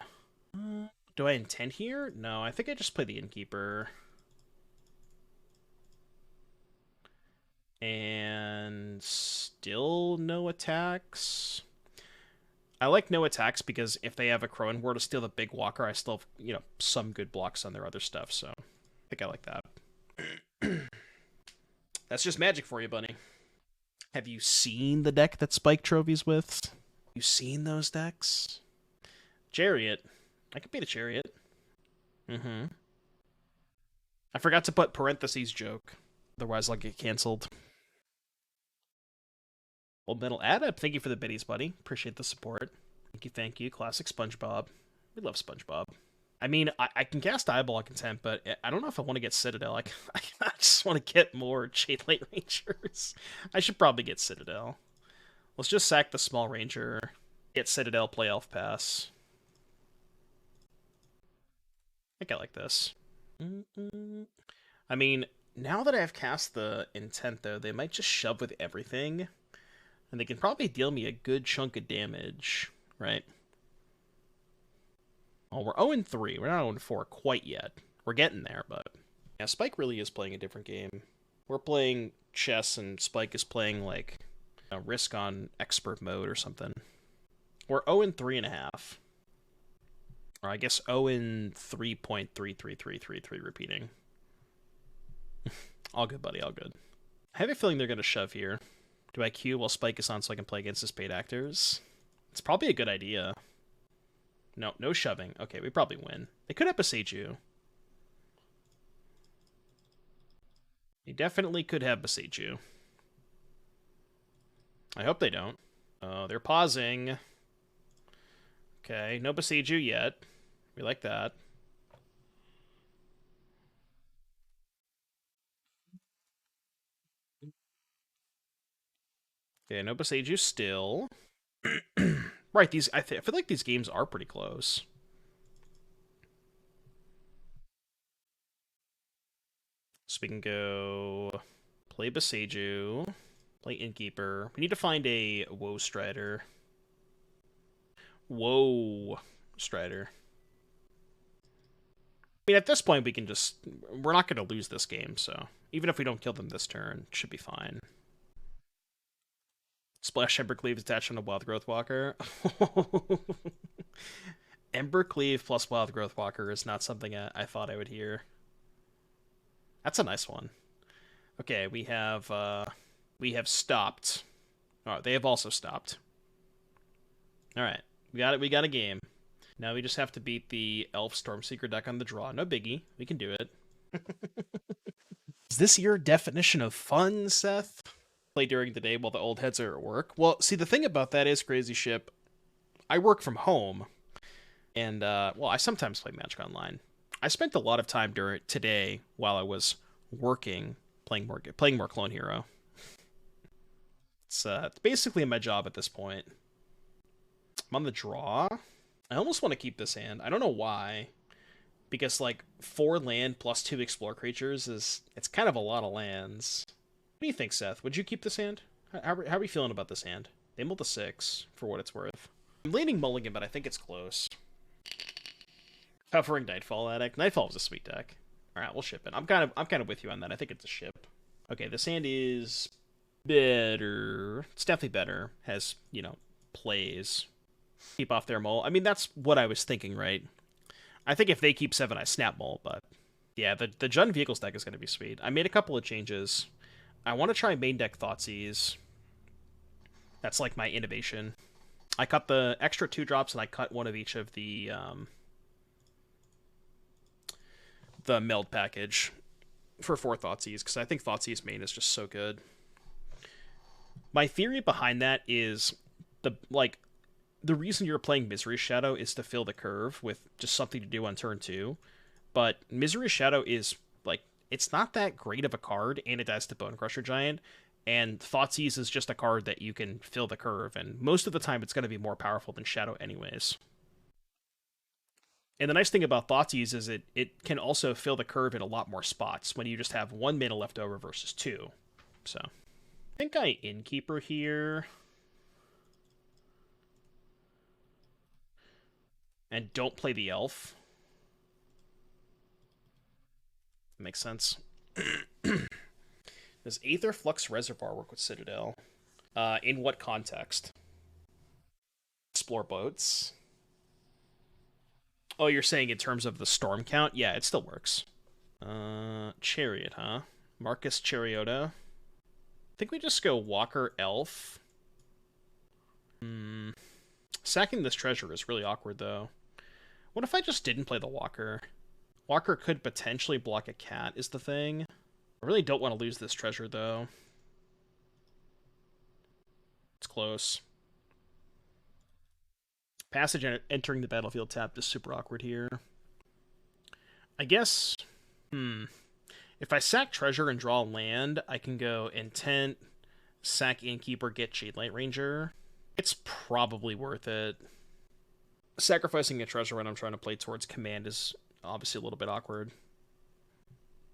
do I intent here? No, I think I just play the Innkeeper. And still no attacks. I like no attacks because if they have a Crowan Ward to steal the big walker, I still have, you know, some good blocks on their other stuff, so I think I like that. That's just Magic for you, Bunny. Have you seen the deck that Spike trophies with? You seen those decks? Chariot. I could beat a Chariot. I forgot to put parentheses joke. Otherwise I'll get cancelled. Old Metal Adap, thank you for the biddies, buddy. Appreciate the support. Thank you, thank you. Classic SpongeBob. We love SpongeBob. I mean, I can cast Diabolic Intent, but I don't know if I want to get Citadel. I just want to get more Jadelight Rangers. I should probably get Citadel. Let's just sack the small Ranger, get Citadel, play Elf Pass. I think I like this. I mean, Now that I've cast the Intent, though, they might just shove with everything. And they can probably deal me a good chunk of damage, right? Oh, we're 0-3. We're not 0-4 quite yet. We're getting there, but... Yeah, Spike really is playing a different game. We're playing chess, and Spike is playing, like, a Risk on expert mode or something. We're 0-3.5. Or I guess 0-3.33333 repeating. All good, buddy, all good. I have a feeling they're going to shove here. Do I queue while Spike is on so I can play against his paid actors? It's probably a good idea. No, no shoving. Okay, we probably win. They could have Boseiju. They definitely could have Boseiju. I hope they don't. Oh, they're pausing. Okay, no Boseiju yet. We like that. Okay, no Boseiju still. Right, these I feel like these games are pretty close. So we can go play Boseiju, play Innkeeper. We need to find a Woe Strider. Woe Strider. I mean, at this point, we can just... We're not going to lose this game, so... Even if we don't kill them this turn, it should be fine. Splash Embercleave attached on a Wildgrowth Walker. Embercleave plus Wildgrowth Walker is not something I thought I would hear. That's a nice one. Okay, we have stopped. Oh, they have also stopped. Alright, we got it. We got a game. Now we just have to beat the Elf Stormseeker deck on the draw. No biggie. We can do it. Is this your definition of fun, Seth? Play during the day while the old heads are at work? Well, see, the thing about that is, Crazy Ship, I work from home. And, well, I sometimes play Magic Online. I spent a lot of time during today while I was working playing more Clone Hero. It's basically my job at this point. I'm on the draw. I almost want to keep this hand. I don't know why. Because, like, 4 land plus 2 explore creatures it's kind of a lot of lands. What do you think, Seth? Would you keep this hand? How are we feeling about this hand? They mulled a 6, for what it's worth. I'm leaning Mulligan, but I think it's close. Covering Nightfall Addict. Nightfall was a sweet deck. Alright, we'll ship it. I'm kind of with you on that. I think it's a ship. Okay, this hand is better. It's definitely better. Has, you know, plays. Keep off their mull. I mean, that's what I was thinking, right? I think if they keep 7, I snap mull, but... Yeah, the Jund Vehicles deck is going to be sweet. I made a couple of changes. I want to try main deck Thoughtseize. That's like my innovation. I cut the extra 2 drops, and I cut one of each of the meld package for 4 Thoughtseize, because I think Thoughtseize main is just so good. My theory behind that is the reason you're playing Misery Shadow is to fill the curve with just something to do on turn 2. But Misery Shadow is, like, it's not that great of a card, and it dies to Bone Crusher Giant, and Thoughtseize is just a card that you can fill the curve, and most of the time it's going to be more powerful than Shadow anyways. And the nice thing about Thoughtseize is it can also fill the curve in a lot more spots when you just have 1 mana left over versus 2. So, I think I Innkeeper here. And don't play the elf. Makes sense. Does Aether Flux Reservoir work with Citadel? In what context? Explore boats. Oh, you're saying in terms of the storm count? Yeah, it still works. Chariot, huh? Marcus Chariota. I think we just go Walker Elf. Sacking this treasure is really awkward, though. What if I just didn't play the Walker? Walker could potentially block a cat, is the thing. I really don't want to lose this treasure, though. It's close. Passage entering the battlefield tapped is super awkward here. I guess... If I sack treasure and draw land, I can go Intent, sack Innkeeper, get Jadelight Ranger. It's probably worth it. Sacrificing a treasure when I'm trying to play towards command is obviously a little bit awkward.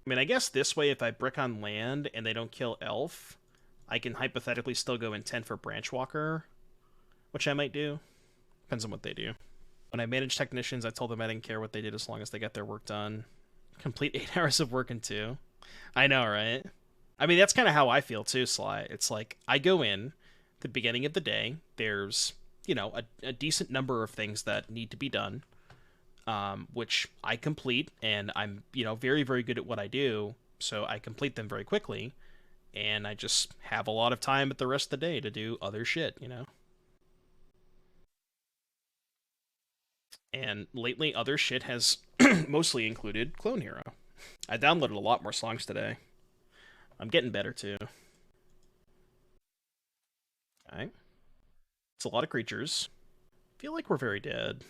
I mean, I guess this way, if I brick on land and they don't kill elf, I can hypothetically still go intent for Branchwalker, which I might do. Depends on what they do. When I managed technicians, I told them I didn't care what they did as long as they got their work done. Complete 8 hours of work in 2. I know, right? I mean, that's kind of how I feel too, Sly. It's like, I go in, the beginning of the day, there's, you know, a decent number of things that need to be done, which I complete, and I'm, you know, very, very good at what I do, so I complete them very quickly, and I just have a lot of time at the rest of the day to do other shit, you know? And lately, other shit has mostly included Clone Hero. I downloaded a lot more songs today. I'm getting better, too. Okay. It's a lot of creatures. Feel like we're very dead.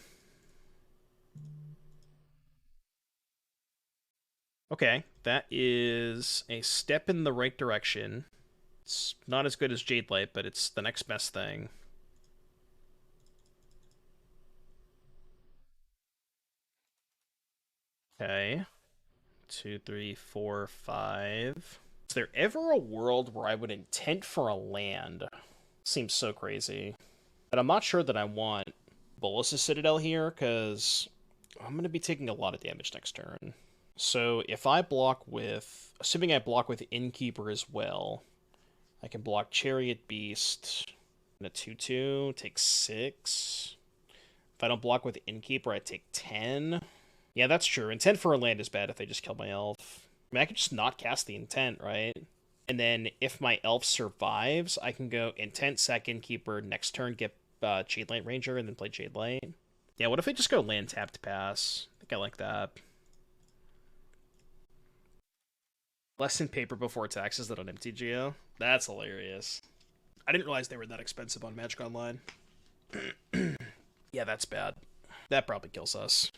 Okay, that is a step in the right direction. It's not as good as Jadelight, but it's the next best thing. Okay. 2, 3, 4, 5. Is there ever a world where I would intent for a land? Seems so crazy. But I'm not sure that I want Bolas' Citadel here, because I'm going to be taking a lot of damage next turn. So if I block with... Assuming I block with Innkeeper as well, I can block Chariot Beast and a 2/2, take 6. If I don't block with Innkeeper, I take 10. Yeah, that's true. Intent for a land is bad if they just kill my elf. I mean, I could just not cast the intent, right? And then if my elf survives, I can go intent, sack Innkeeper, next turn get Jadelight Ranger, and then play Jadelight. Yeah, what if I just go land tap to pass? I think I like that. Less than paper before taxes than on MTGO? That's hilarious. I didn't realize they were that expensive on Magic Online. Yeah, that's bad. That probably kills us.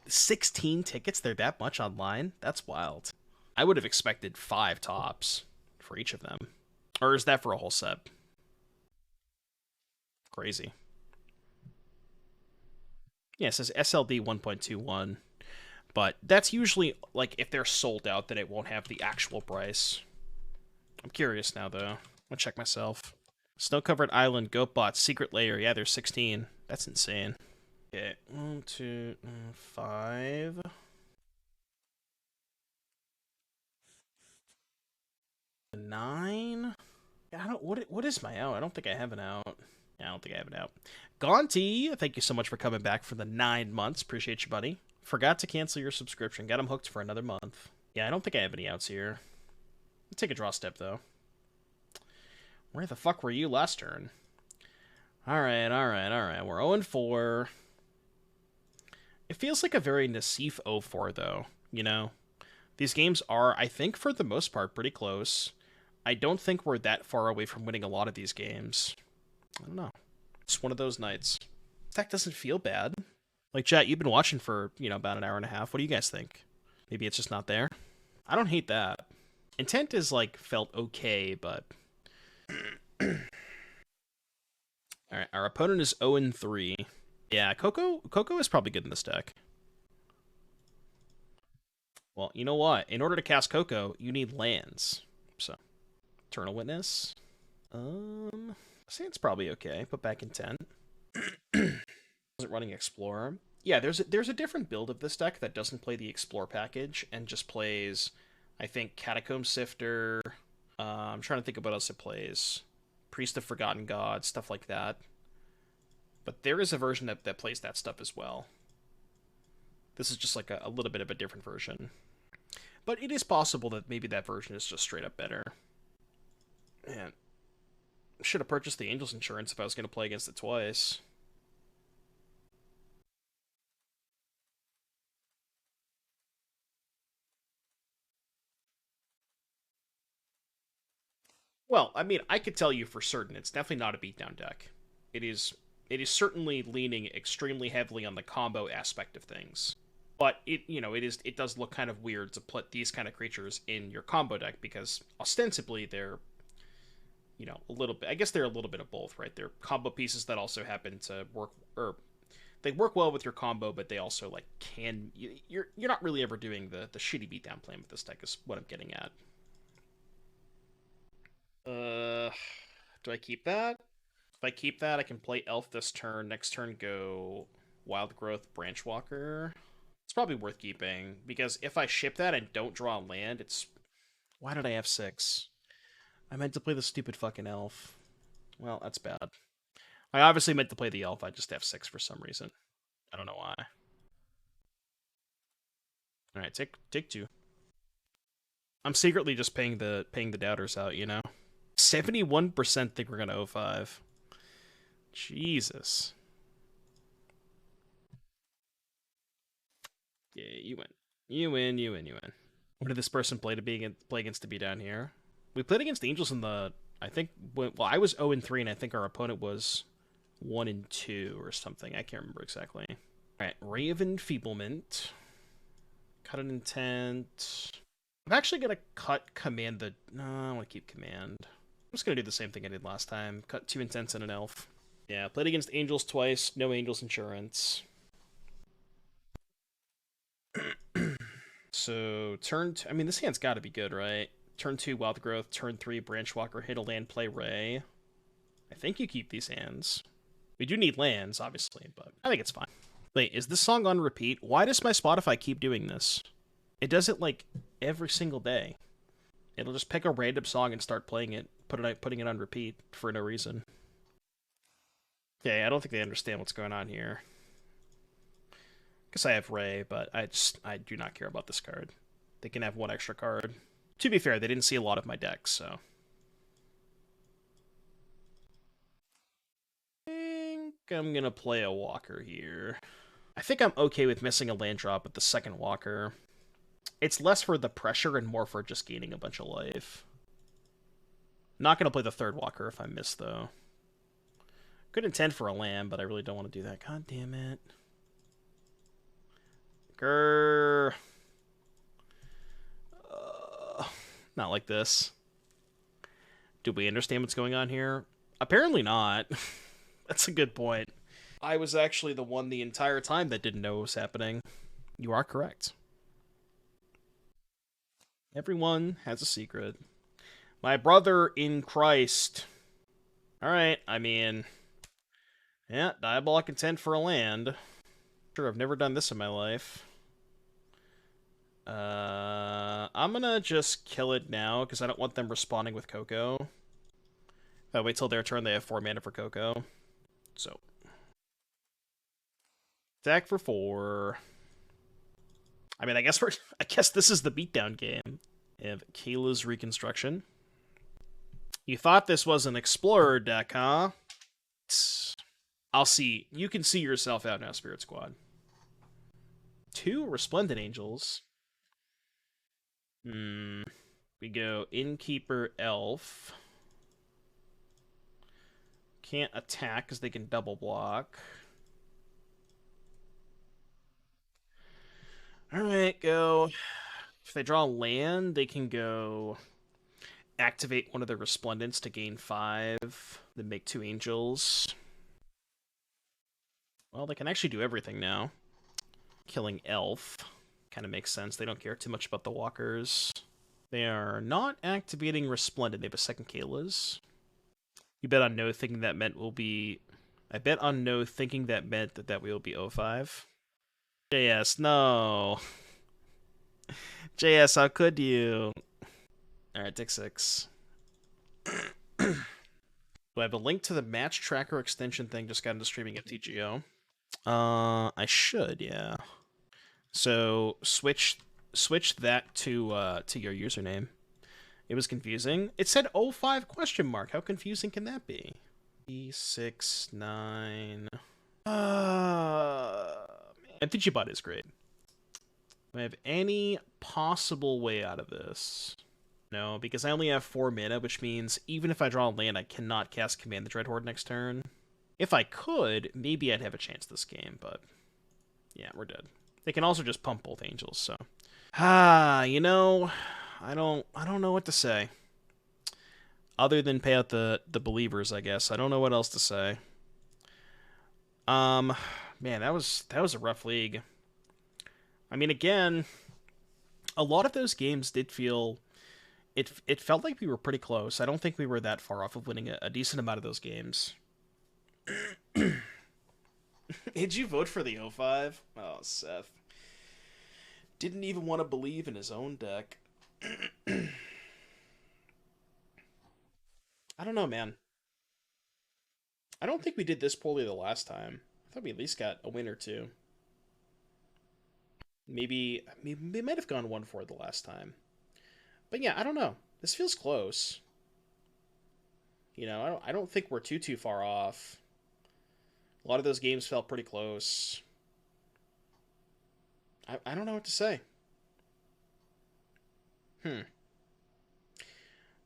16 tickets? They're that much online? That's wild. I would have expected 5 tops for each of them. Or is that for a whole set? Crazy. Yeah, it says SLD 1.21. But that's usually, like, if they're sold out, then it won't have the actual price. I'm curious now, though. I'll check myself. Snow-covered island, Goatbot, secret layer. Yeah, there's 16. That's insane. Okay, 1, 2, 5. 9. I don't. What is my out? I don't think I have an out. Yeah, I don't think I have an out. Gonti, thank you so much for coming back for the 9 months. Appreciate you, buddy. Forgot to cancel your subscription. Got him hooked for another month. Yeah, I don't think I have any outs here. I'll take a draw step, though. Where the fuck were you last turn? Alright. We're 0-4. It feels like a very Nassif 0-4, though, you know? These games are, I think, for the most part, pretty close. I don't think we're that far away from winning a lot of these games. I don't know. It's one of those nights. That doesn't feel bad. Like, chat, you've been watching for, you know, about an hour and a half. What do you guys think? Maybe it's just not there? I don't hate that. Intent is, like, felt okay, but... Alright, our opponent is 0-3. Yeah, Coco is probably good in this deck. Well, you know what? In order to cast Coco, you need lands. So, Eternal Witness. I say it's probably okay. Put back Intent. Wasn't running Explorer. Yeah, there's a different build of this deck that doesn't play the Explore package and just plays, I think, Catacomb Sifter. I'm trying to think of what else it plays. Priest of Forgotten God, stuff like that. But there is a version that plays that stuff as well. This is just like a little bit of a different version. But it is possible that maybe that version is just straight up better. Man, should have purchased the Angels Insurance if I was going to play against it twice. Well, I mean, I could tell you for certain it's definitely not a beatdown deck. It is certainly leaning extremely heavily on the combo aspect of things. But it does look kind of weird to put these kind of creatures in your combo deck because ostensibly they're, a little bit. I guess they're a little bit of both, right? They're combo pieces that also happen to work, or they work well with your combo, but they also like you're not really ever doing the shitty beatdown plan with this deck is what I'm getting at. Do I keep that? If I keep that, I can play Elf this turn. Next turn, go Wildgrowth Branchwalker. It's probably worth keeping, because if I ship that and don't draw land, it's... Why did I have 6? I meant to play the stupid fucking Elf. Well, that's bad. I obviously meant to play the Elf, I just have 6 for some reason. I don't know why. Alright, take 2. I'm secretly just paying the doubters out, you know? 71% think we're gonna 05. Jesus. Yeah, you win. You win. What did this person play against to be down here? We played against Angels in the... I think... Well, I was 0-3, and I think our opponent was 1-2 or something. I can't remember exactly. Alright, Ray of Enfeeblement. Cut an Intent. I'm actually going to cut Command the... No, I want to keep Command. I'm just going to do the same thing I did last time. Cut 2 Intents and an Elf. Yeah, played against Angels twice. No Angels insurance. So, I mean, this hand's got to be good, right? Turn 2, Wildgrowth. Turn 3, Branchwalker. Hit a land, play Ray. I think you keep these hands. We do need lands, obviously, but I think it's fine. Wait, is this song on repeat? Why does my Spotify keep doing this? It does it, like, every single day. It'll just pick a random song and start playing it, putting it on repeat for no reason. Okay, I don't think they understand what's going on here. Guess I have Ray, but I do not care about this card. They can have 1 extra card. To be fair, they didn't see a lot of my decks, so... I think I'm gonna play a Walker here. I think I'm okay with missing a land drop with the second Walker. It's less for the pressure and more for just gaining a bunch of life. Not gonna play the third Walker if I miss, though. Good intent for a land, but I really don't want to do that. God damn it. Grrr. Not like this. Do we understand what's going on here? Apparently not. That's a good point. I was actually the one the entire time that didn't know what was happening. You are correct. Everyone has a secret. My brother in Christ. Alright, I mean... Yeah, Diabolic Intent for a land. Sure, I've never done this in my life. I'm gonna just kill it now, because I don't want them responding with Coco. If I wait till their turn, they have 4 mana for Coco. So. Attack for 4. I mean, I guess this is the beatdown game. We have Kayla's Reconstruction. You thought this was an Explorer deck, huh? I'll see. You can see yourself out now, Spirit Squad. 2 Resplendent Angels. We go Innkeeper Elf. Can't attack because they can double block. Alright, go. If they draw land, they can go activate one of the Resplendents to gain 5. Then make 2 Angels. Well, they can actually do everything now. Killing Elf. Kind of makes sense. They don't care too much about the walkers. They are not activating Resplendent. They have a second Kayla's. You bet on no thinking that meant we'll be... I bet on no thinking that meant that we will be 05. JS, no. JS, how could you? Alright, take 6. Do I have a link to the match tracker extension thing just got into streaming MTGO? I should, yeah. So switch that to your username. It was confusing. It said 05 question mark. How confusing can that be? E69. MTGBot is great. Do I have any possible way out of this? No, because I only have 4 mana, which means even if I draw a land, I cannot cast Command the Dreadhorde next turn. If I could, maybe I'd have a chance this game, but yeah, we're dead. They can also just pump both Angels, so. You know, I don't know what to say. Other than pay out the believers, I guess. I don't know what else to say. Man, that was a rough league. I mean, again, a lot of those games did feel it felt like we were pretty close. I don't think we were that far off of winning a decent amount of those games. Did you vote for the 05? Oh, Seth. Didn't even want to believe in his own deck. I don't know, man. I don't think we did this poorly the last time. I thought we at least got a win or two. Maybe we might have gone 1-4 the last time. But yeah, I don't know. This feels close. You know, I don't think we're too far off. A lot of those games felt pretty close. I don't know what to say. I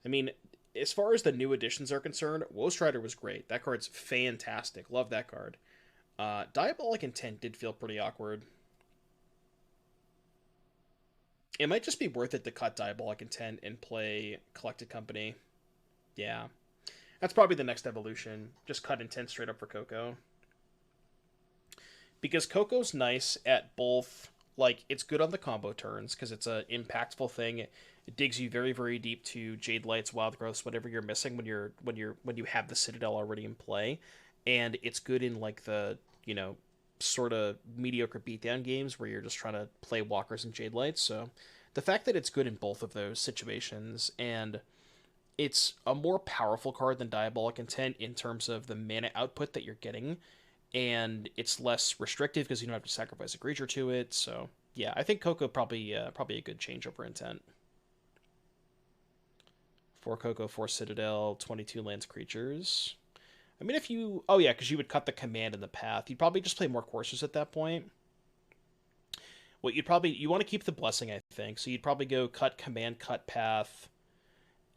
mean, as far as the new additions are concerned, Woe Strider was great. That card's fantastic. Love that card. Diabolic Intent did feel pretty awkward. It might just be worth it to cut Diabolic Intent and play Collected Company. Yeah. That's probably the next evolution. Just cut Intent straight up for Coco. Because Coco's nice at both, like, it's good on the combo turns, because it's an impactful thing. It digs you very, very deep to Jadelight's, Wildgrowths, whatever you're missing when you have the Citadel already in play. And it's good in, like, the, you know, sort of mediocre beatdown games where you're just trying to play walkers and Jadelights. So the fact that it's good in both of those situations, and it's a more powerful card than Diabolic Intent in terms of the mana output that you're getting, and it's less restrictive because you don't have to sacrifice a creature to it. So yeah, I think Coco probably a good change over Intent. 4 Coco, 4 Citadel, 22 lands creatures. I mean, if you... Oh, yeah, because you would cut the command in the path. You'd probably just play more coursers at that point. What you'd probably... You want to keep the blessing, I think. So you'd probably go cut command, cut path,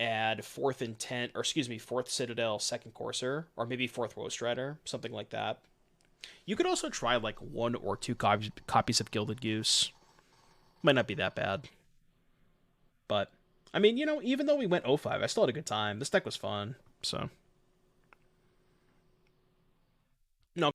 add 4th Intent... Or, excuse me, 4th Citadel, 2nd Courser. Or maybe 4th Woe Strider. Something like that. You could also try, like, 1 or 2 copies of Gilded Goose. Might not be that bad. But, I mean, you know, even though we went 0-5, I still had a good time. This deck was fun, so... No.